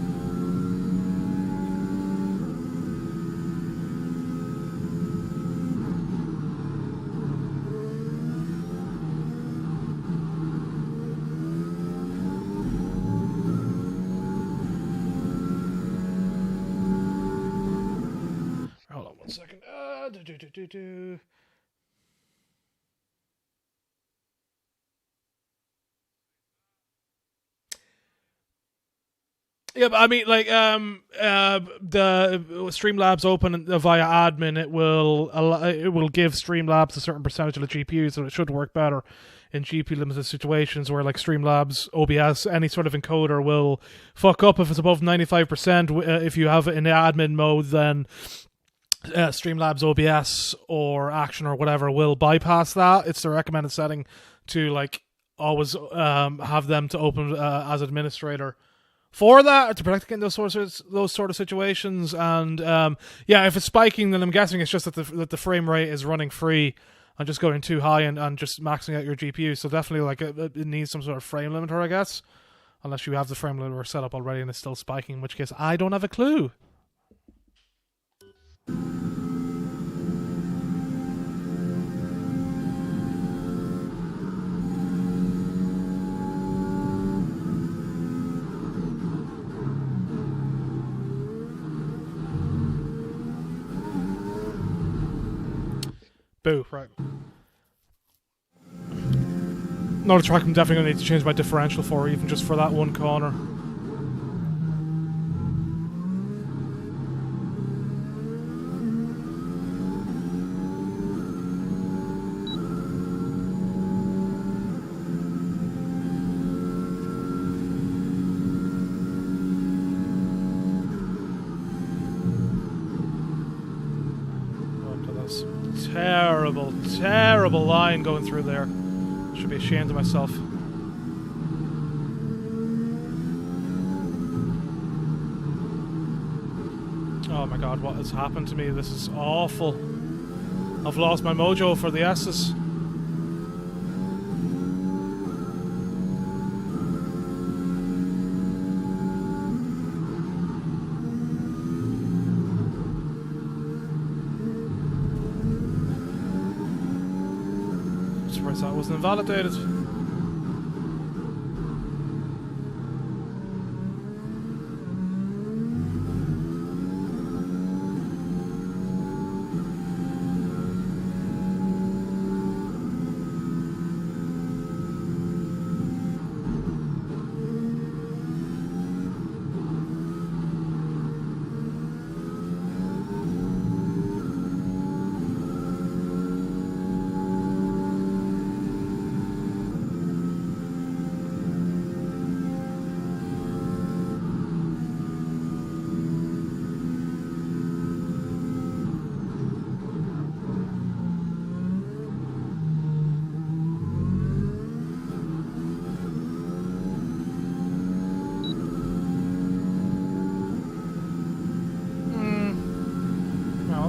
Yeah, but I mean, like, the Streamlabs open via admin, it will give Streamlabs a certain percentage of the GPU, so it should work better in GPU limited situations where, like, Streamlabs, OBS, any sort of encoder will fuck up if it's above 95%. If you have it in the admin mode, then Streamlabs OBS or Action or whatever will bypass that. It's the recommended setting to, like, always have them to open as administrator for that, to protect against those sort of situations. And yeah, if it's spiking, then I'm guessing it's just that the frame rate is running free and just going too high and just maxing out your GPU. So definitely, like, it needs some sort of frame limiter, I guess, unless you have the frame limiter set up already and it's still spiking, in which case I don't have a clue. Boo, right. Another track I'm definitely going to need to change my differential for, even just for that one corner. Terrible line going through there. Should be ashamed of myself. Oh my god, what has happened to me? This is awful. I've lost my mojo for the S's. That wasn't invalidated.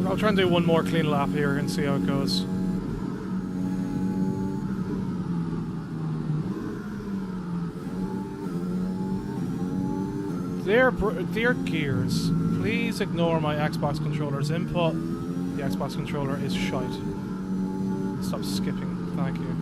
I'll try and do one more clean lap here and see how it goes. Dear Gears, please ignore my Xbox controller's input. The Xbox controller is shite. Stop skipping, thank you.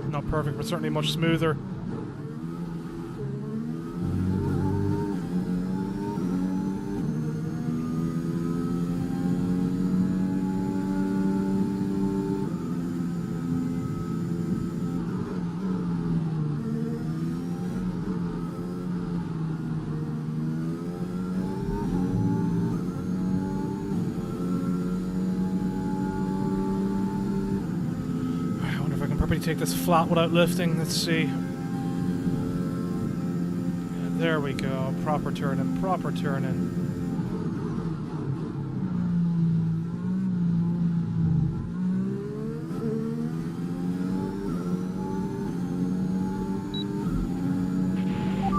Not perfect, but certainly much smoother. Take this flat without lifting. Let's see. Yeah, there we go. Proper turning, proper turning.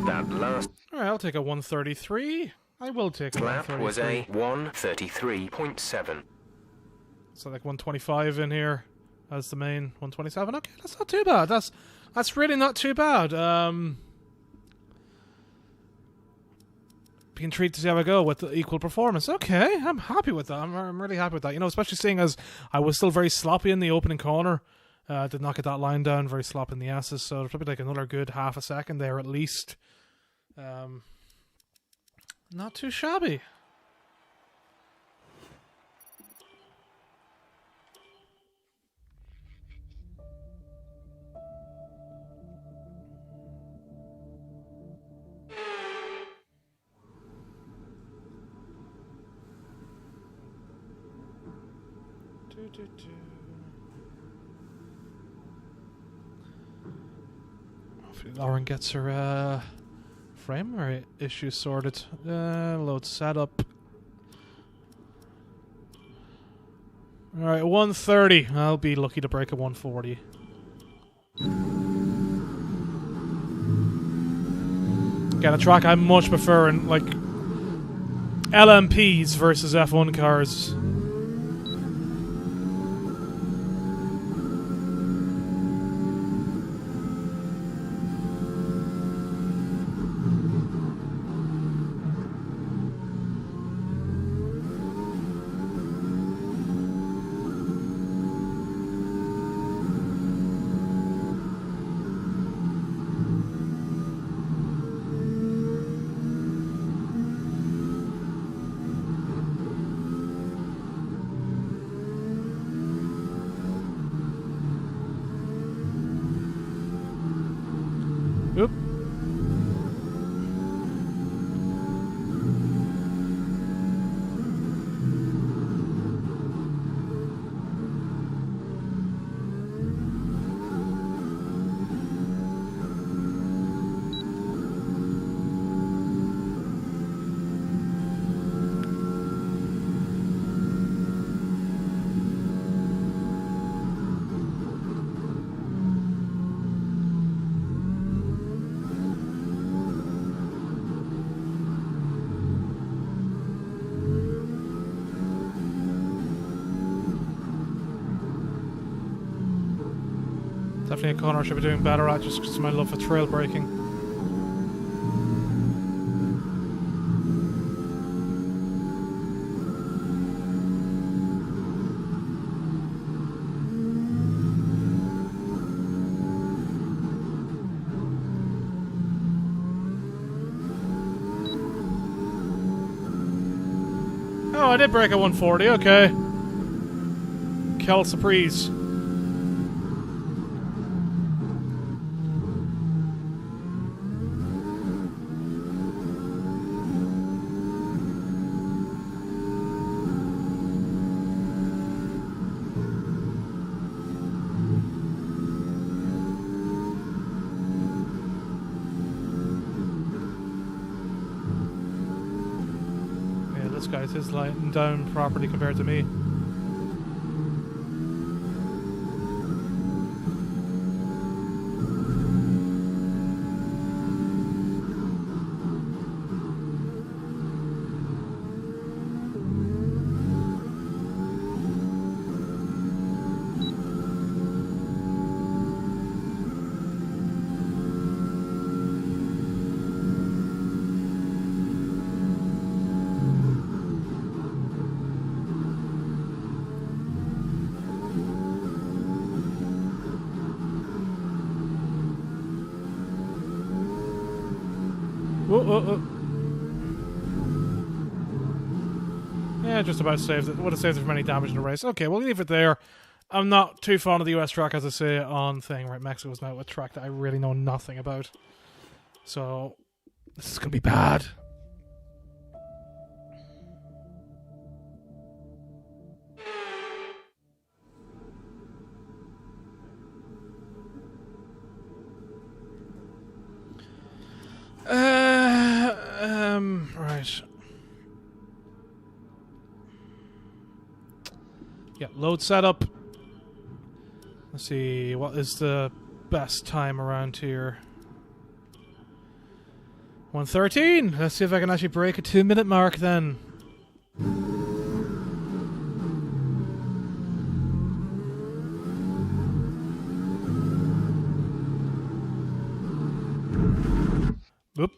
That last Alright, I'll take a 133. I will take a lap 133. was a 133.7. So like 125 in here. As the main 127. Okay, that's not too bad. That's really not too bad. Be intrigued to see how I go with the equal performance. Okay, I'm happy with that. I'm really happy with that. You know, especially seeing as I was still very sloppy in the opening corner. Did not get that line down. Very sloppy in the S's. So there's probably like another good half a second there at least. Not too shabby. Hopefully Lauren gets her frame rate issue sorted. Load setup. Alright, 130. I'll be lucky to break a 140. Again, a track I much prefer in like LMPs versus F1 cars. Oop. Definitely a corner I should be doing better at just because of my love for trail braking. Oh, I did break a 140, okay. Quelle surprise. This guy's his lighting down properly compared to me. Whoa, whoa, whoa. Yeah, just about saved it. Would have saved it from any damage in the race. Okay, we'll leave it there. I'm not too fond of the US track, as I say on thing. Right, Mexico's now a track that I really know nothing about. So, this is going to be bad. Right. Yeah, load setup. Let's see, what is the best time around here? 1:13. Let's see if I can actually break a 2-minute mark then. Oop.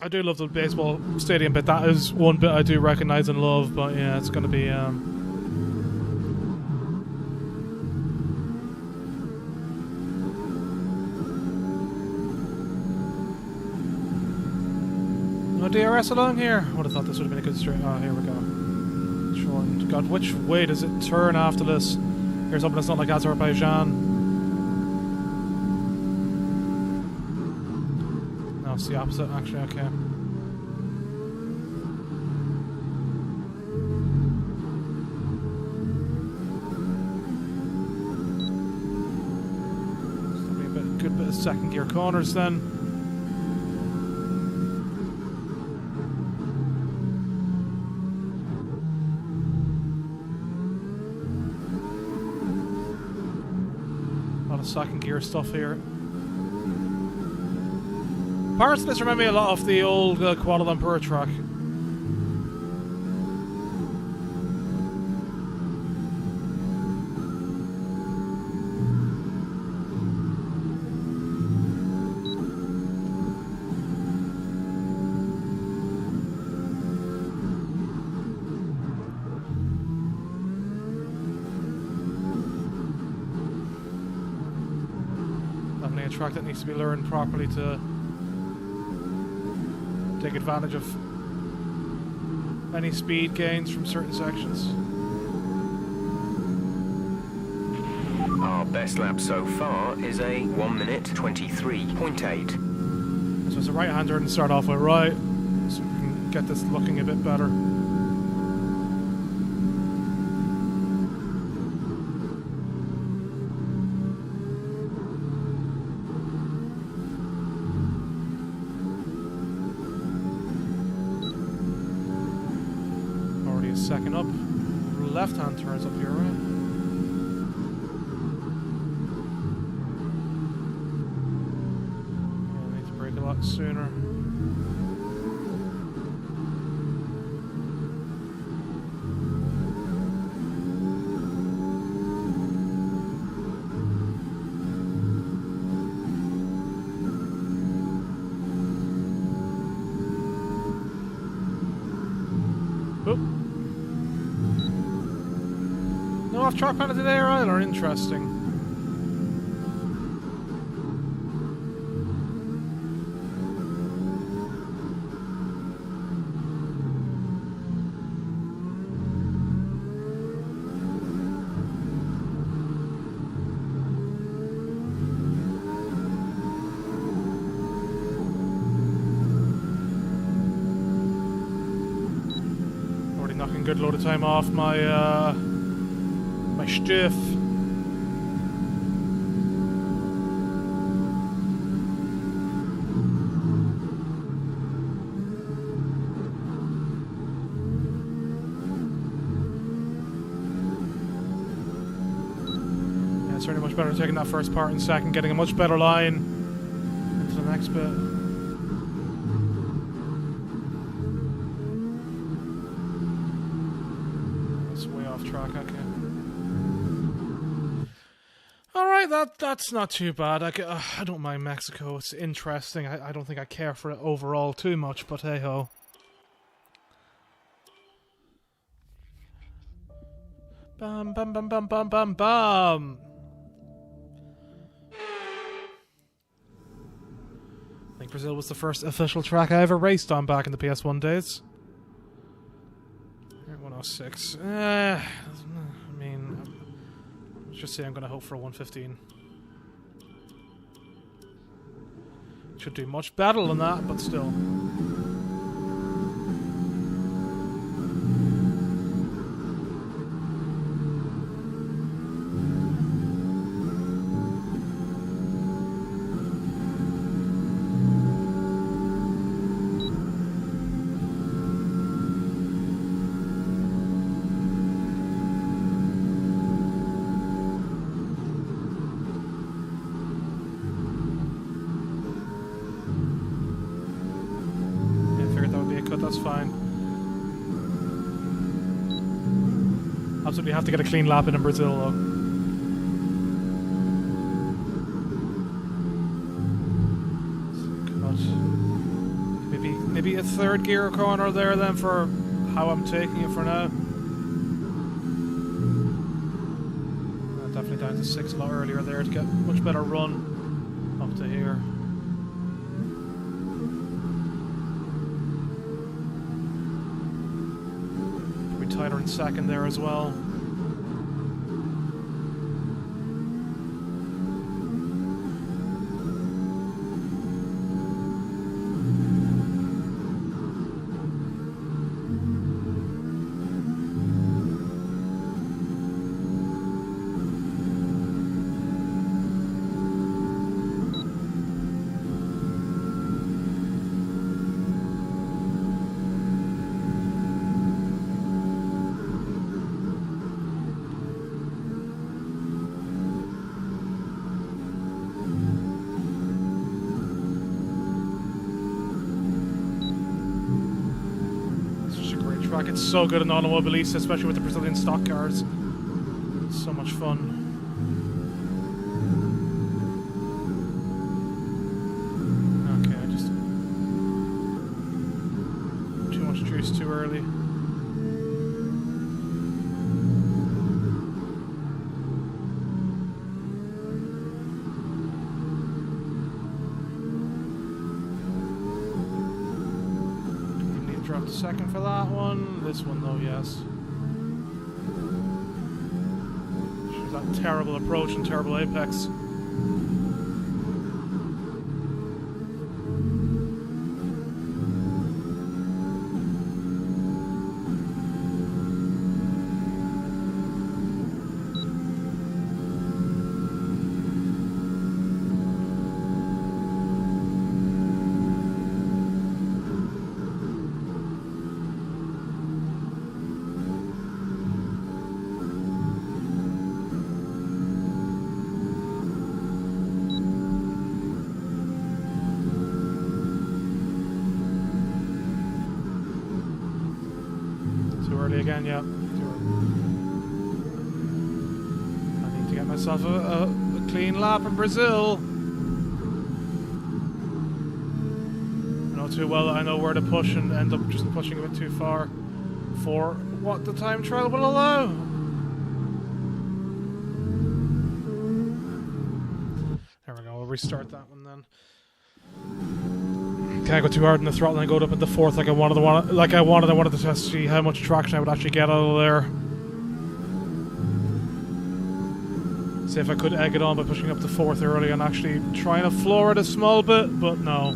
I do love the baseball stadium bit. That is one bit I do recognize and love, but yeah, it's gonna be no DRS along here. I would have thought this would have been a good straight. Oh, here we go. Shortened. God, which way does it turn after this? Here's hoping it's not like Azerbaijan. No, it's the opposite, actually. Okay. It's gonna be a good bit of second gear corners then. Second gear stuff here. Parts of this remind me a lot of the old Kuala Lumpur track. A track that needs to be learned properly to take advantage of any speed gains from certain sections. Our best lap so far is a 1 minute 23.8. So it's a right-hander and start off with right, so we can get this looking a bit better. Second up, left hand turns up here, right? Yeah, I need to brake a lot sooner. Oop. No off-track penalty there either, interesting. Already knocking a good load of time off my my stiff. Yeah, it's certainly much better taking that first part in second, getting a much better line into the next bit. That's way off track, okay. That's not too bad. I don't mind Mexico. It's interesting. I don't think I care for it overall too much, but hey ho. Bam, bam, bam, bam, bam, bam, bam. I think Brazil was the first official track I ever raced on back in the PS1 days. 106. I mean, let's just say I'm going to hope for a 115. Should do much better than that, but still. That's fine. Absolutely have to get a clean lap in Brazil though. God. Maybe a third gear corner there then for how I'm taking it for now. Definitely down to 6 a lot earlier there to get much better run up to here. Tighter in second there as well. It's so good in automobilistas, especially with the Brazilian stock cars. It's so much fun. Okay, I just too much juice too early. Drop the second for that one. This one though, yes. That terrible approach and terrible apex. Again, yeah. I need to get myself a clean lap in Brazil. I know too well that I know where to push and end up just pushing a bit too far for what the time trial will allow. There we go, we'll restart that one then. Can't go too hard in the throttle and go up at the fourth like I wanted. I wanted to test see how much traction I would actually get out of there. See if I could egg it on by pushing up the fourth early and actually trying to floor it a small bit, but no.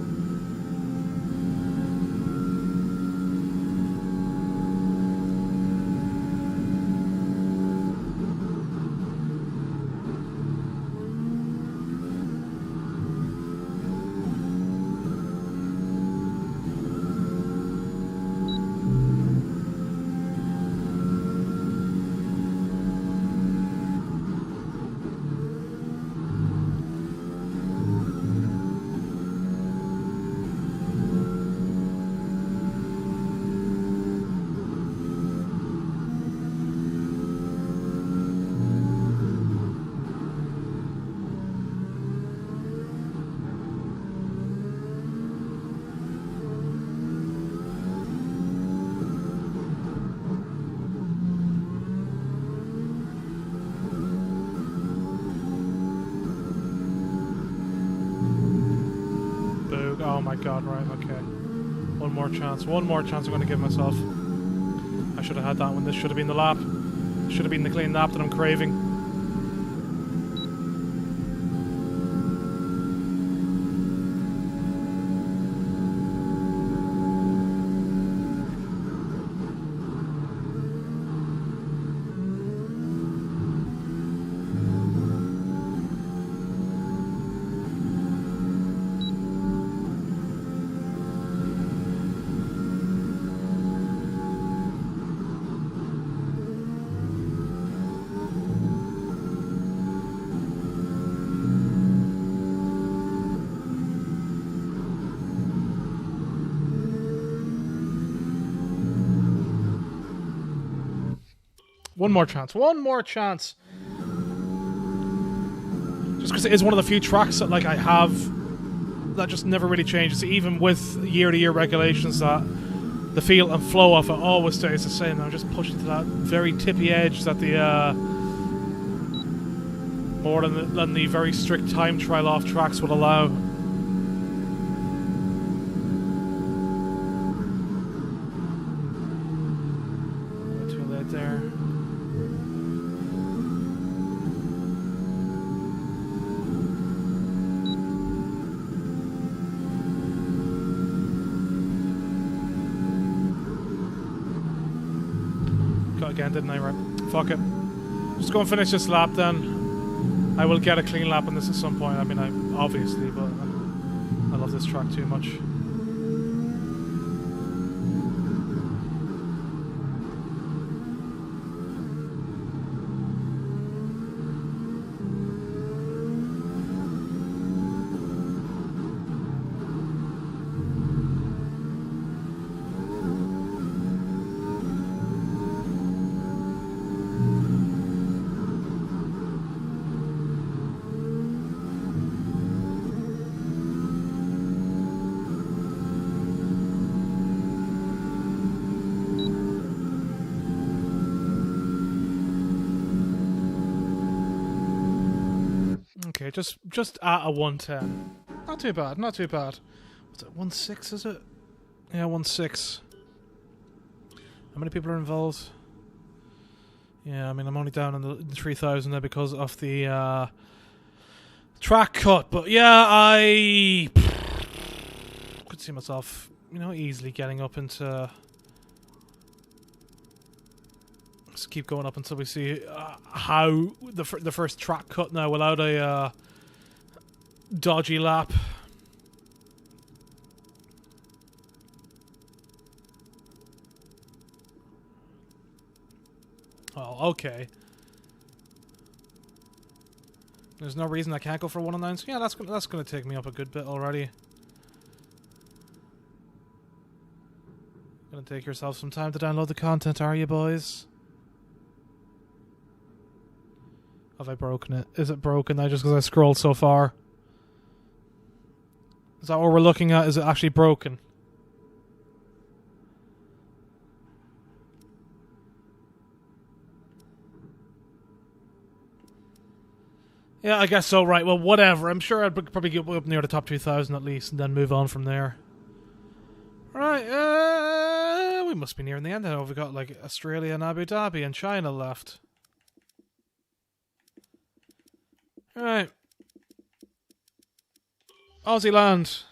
Oh my god, right, okay. One more chance I'm going to give myself. I should have had that one. This should have been the lap. Should have been the clean lap that I'm craving. One more chance. Just because it is one of the few tracks that like I have that just never really changes, even with year-to-year regulations. That the feel and flow of it always stays the same. I'm just pushing to that very tippy edge that the more than the very strict time trial off tracks would allow. Too late there. Again, didn't I? Right. Fuck it. Just go and finish this lap then. I will get a clean lap on this at some point. I mean, obviously, but I love this track too much. Okay, just at a 110. Not too bad, not too bad. What's it, 1.6 is it? Yeah, 1.6. How many people are involved? Yeah, I mean, I'm only down in the 3,000 there because of the track cut. But yeah, I could see myself, you know, easily getting up into... Just keep going up until we see how the first track cut now without a dodgy lap. Oh, okay. There's no reason I can't go for 109. So yeah, that's gonna take me up a good bit already. Gonna take yourself some time to download the content, are you, boys? Have I broken it? Is it broken now just because I scrolled so far? Is that what we're looking at? Is it actually broken? Yeah, I guess so, right. Well, whatever. I'm sure I'd probably get up near the top 2,000 at least and then move on from there. Right, we must be nearing the end now. We've got like Australia and Abu Dhabi and China left. Alright. Aussie land.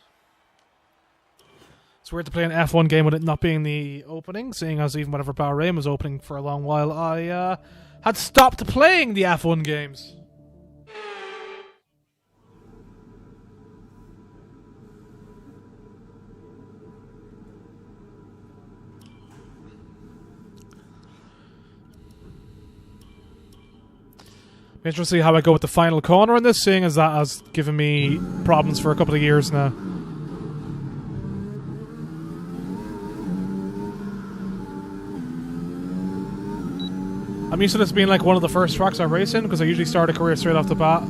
It's weird to play an F1 game with it not being the opening, seeing as even whenever Bahrain was opening for a long while, I had stopped playing the F1 games. Interesting to see how I go with the final corner in this, seeing as that has given me problems for a couple of years now. I'm used to this being like one of the first tracks I race in because I usually start a career straight off the bat.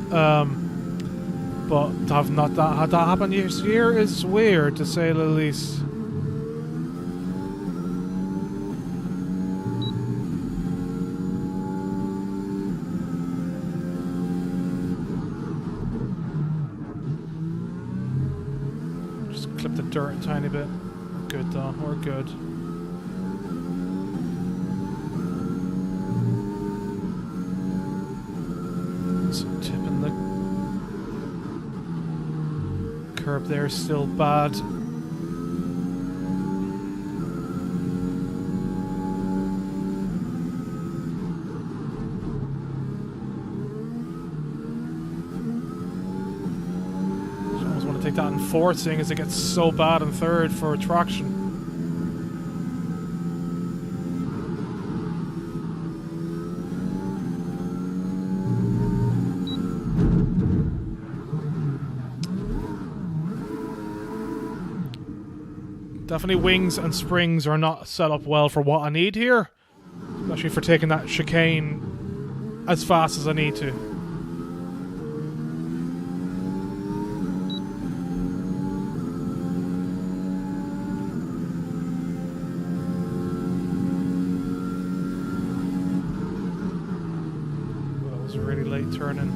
But to have not had that happen this year is weird, to say the least. Just clip the dirt a tiny bit. We're good though, we're good. So tipping the curb there is still bad. Take that in fourth, seeing as it gets so bad in third for traction. Definitely wings and springs are not set up well for what I need here, especially for taking that chicane as fast as I need to. Turning.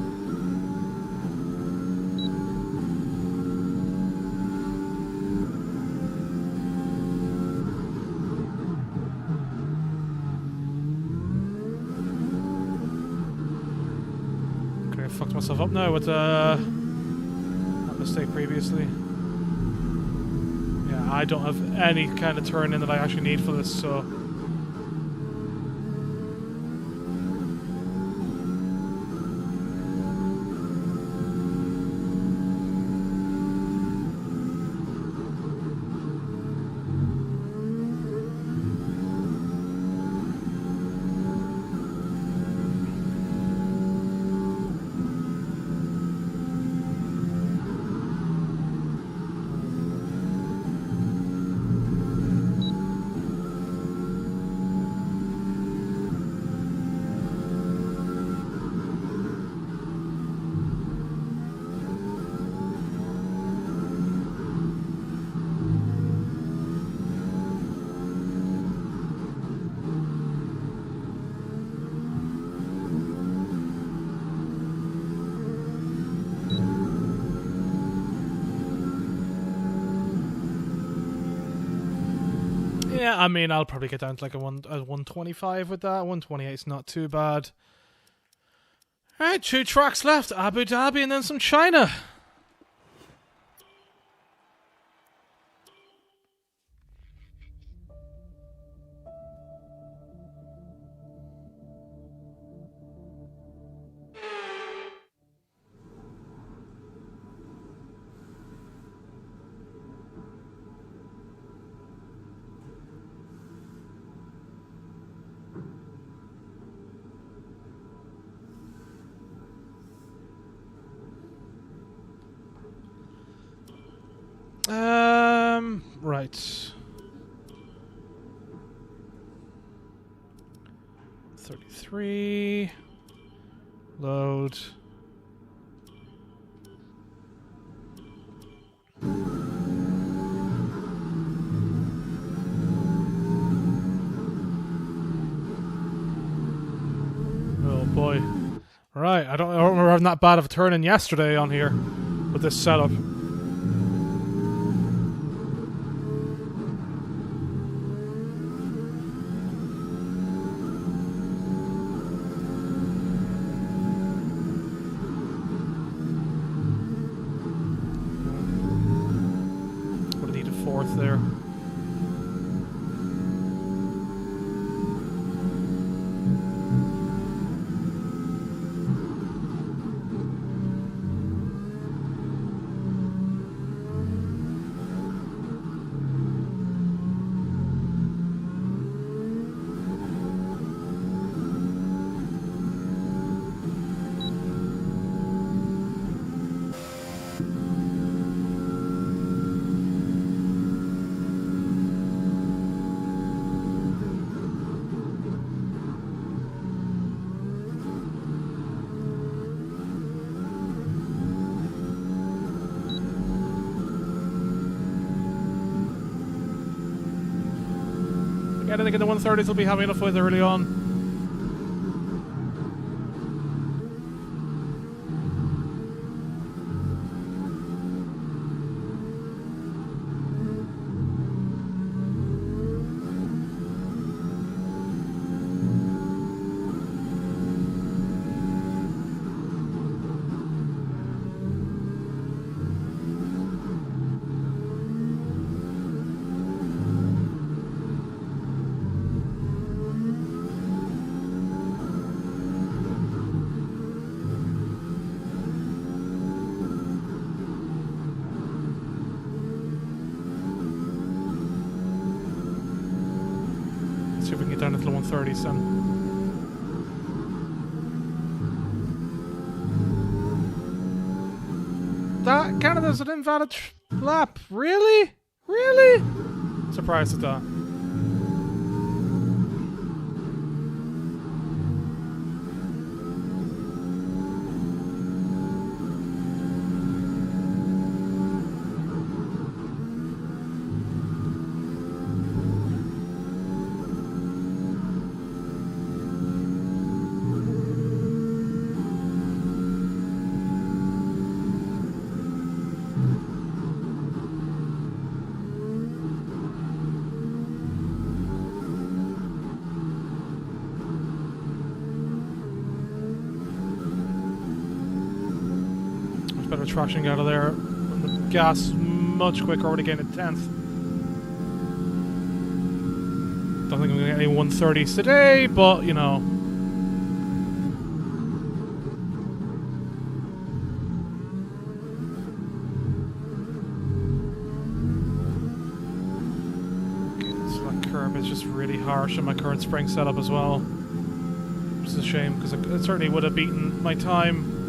Okay, I fucked myself up now with that mistake previously. Yeah, I don't have any kind of turn in that I actually need for this, so. Yeah, I mean, I'll probably get down to like a 125 with that. 128 is not too bad. Alright, 2 tracks left. Abu Dhabi and then some China. Right. 33. Load. Oh boy. Right, I don't remember having that bad of a turn in yesterday on here with this setup. There. I don't think in the 130s will be having enough with early on. see if we can get down into the 130s then. That Canada's an invalid lap. Really? Really? Surprised at that. Better traction out of there. And the gas much quicker, already getting a 10th. Don't think I'm going to get any 130s today, but you know. So that curb is just really harsh on my current spring setup as well. Which is a shame, because it certainly would have beaten my time.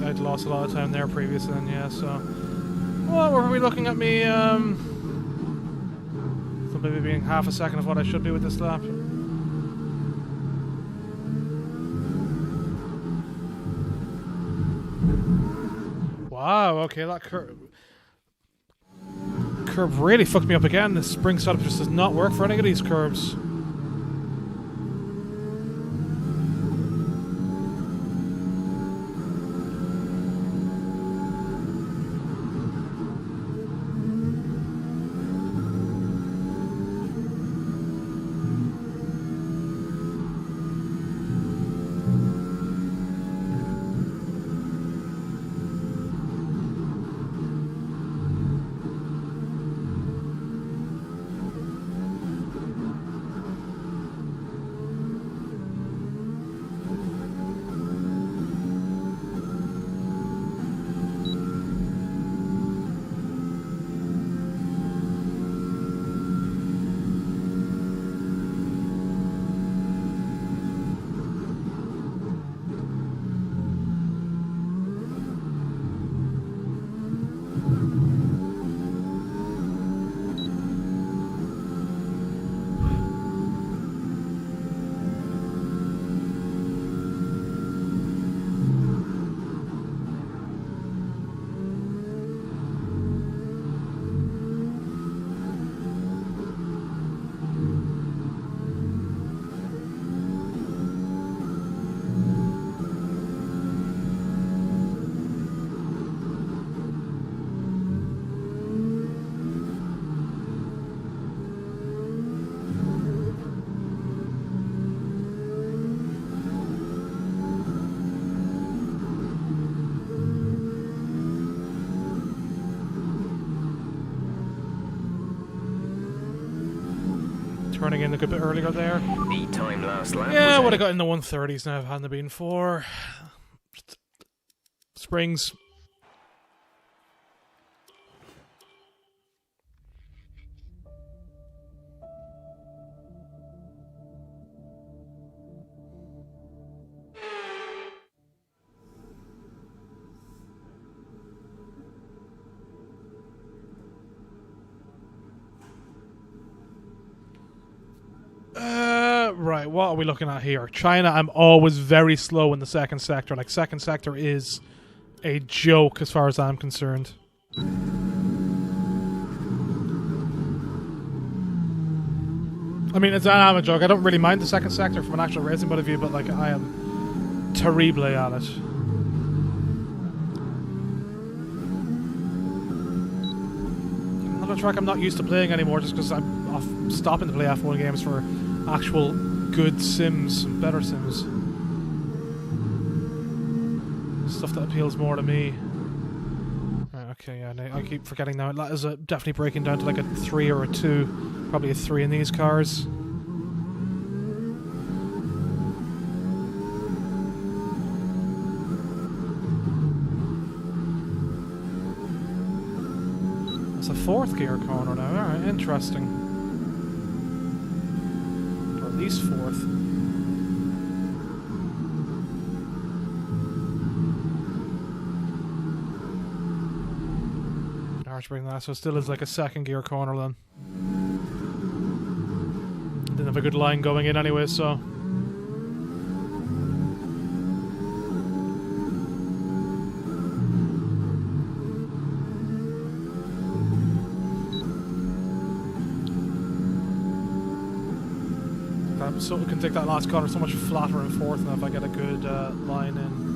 I'd lost a lot of time there previously, then, yeah, so... Well, were we looking at me, so maybe being half a second of what I should be with this lap. Wow, okay, that curve really fucked me up again. The spring setup just does not work for any of these curves. Turning in a good bit earlier there. The time last lap. Yeah, I would have got in the 130s now if it hadn't been for springs. Right, what are we looking at here? China, I'm always very slow in the second sector. Like, second sector is a joke as far as I'm concerned. I mean, it's a joke. I don't really mind the second sector from an actual racing point of view, but, like, I am terrible at it. Another track I'm not used to playing anymore just because I'm off stopping to play F1 games for actual good sims, better sims. Stuff that appeals more to me. Right, okay, yeah, I keep forgetting now. That is definitely breaking down to like a 3 or a 2. Probably a 3 in these cars. fourth gear corner now. Alright, interesting. Or at least fourth. Bring that, so it still is like a second gear corner then. Didn't have a good line going in anyway, so. So we can take that last corner so much flatter in fourth now if I get a good line in.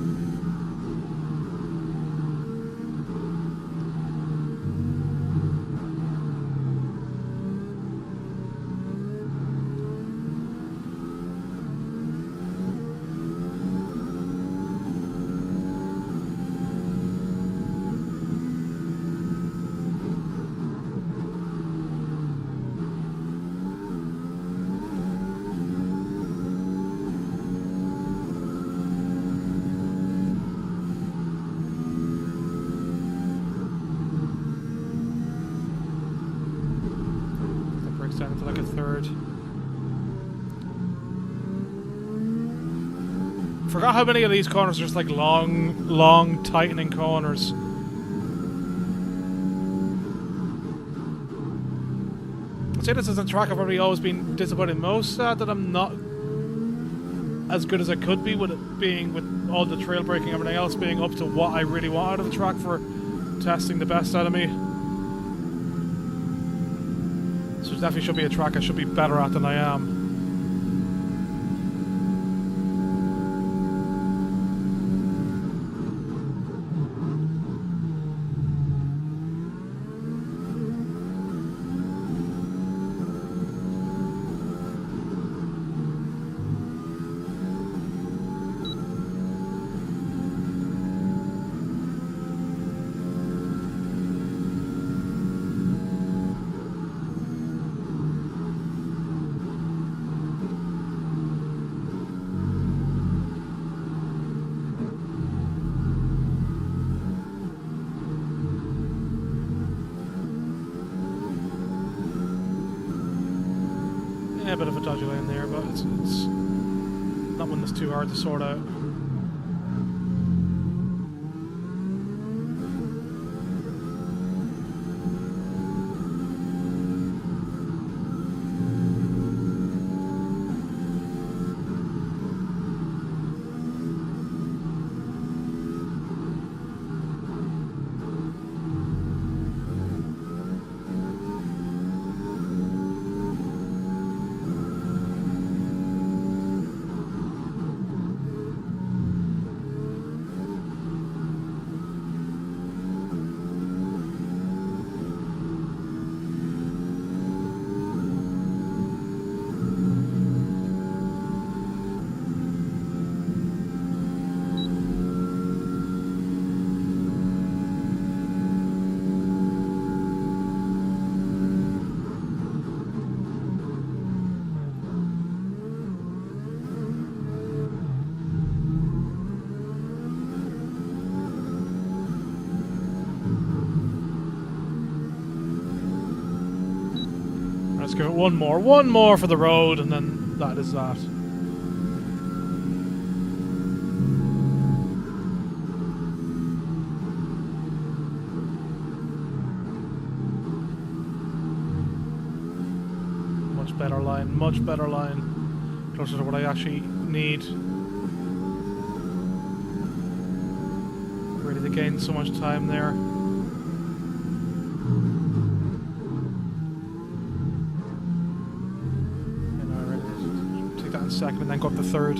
Down into like a third. Forgot how many of these corners are just like long tightening corners. I'd say this is a track I've probably always been disappointed most at, that I'm not as good as I could be with it being, with all the trail braking and everything else being up to what I really want out of the track for testing the best out of me. Definitely should be a track I should be better at than I am. A bit of a dodgy lane there, but it's not one that's too hard to sort out. Let's give it one more for the road, and then that is that. Much better line. Closer to what I actually need. Ready to gain so much time there. Second and then go up to third.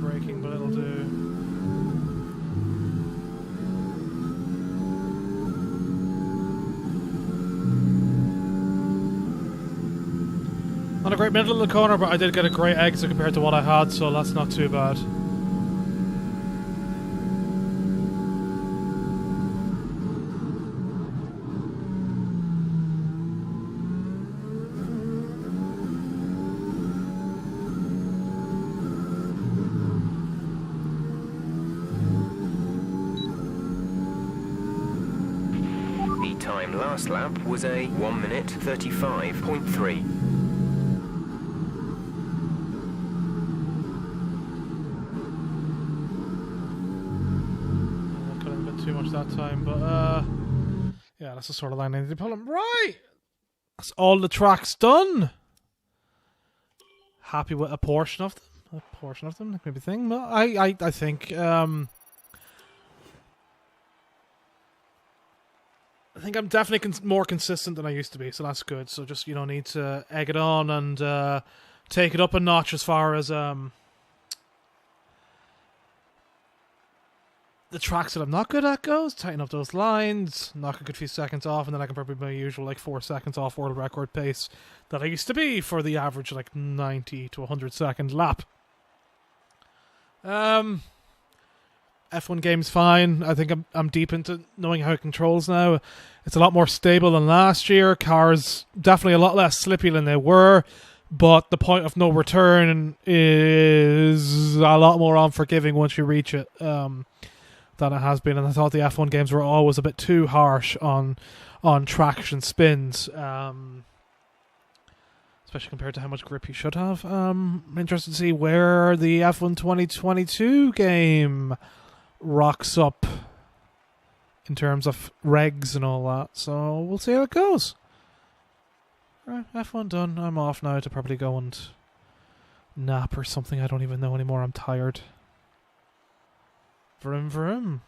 Braking, but it'll do. Not a great middle of the corner, but I did get a great exit compared to what I had, so that's not too bad. Last lap was a 1 minute 35.3. Got a bit too much that time, but yeah, that's the sort of line I need to pull him. Right, that's all the tracks done. Happy with a portion of them. That could be a thing. But I think I think I'm definitely more consistent than I used to be, so that's good. So just, need to egg it on and take it up a notch as far as the tracks that I'm not good at goes. Tighten up those lines, knock a good few seconds off, and then I can probably be my usual 4 seconds off world record pace that I used to be for the average 90 to 100 second lap. F1 game's fine. I think I'm deep into knowing how it controls now. It's a lot more stable than last year. Cars definitely a lot less slippy than they were, but the point of no return is a lot more unforgiving once you reach it than it has been. And I thought the F1 games were always a bit too harsh on traction spins, especially compared to how much grip you should have. I'm interested to see where the F1 2022 game rocks up in terms of regs and all that, so we'll see how it goes. Right, F1 done. I'm off now to probably go and nap or something. I don't even know anymore. I'm tired. Vroom vroom.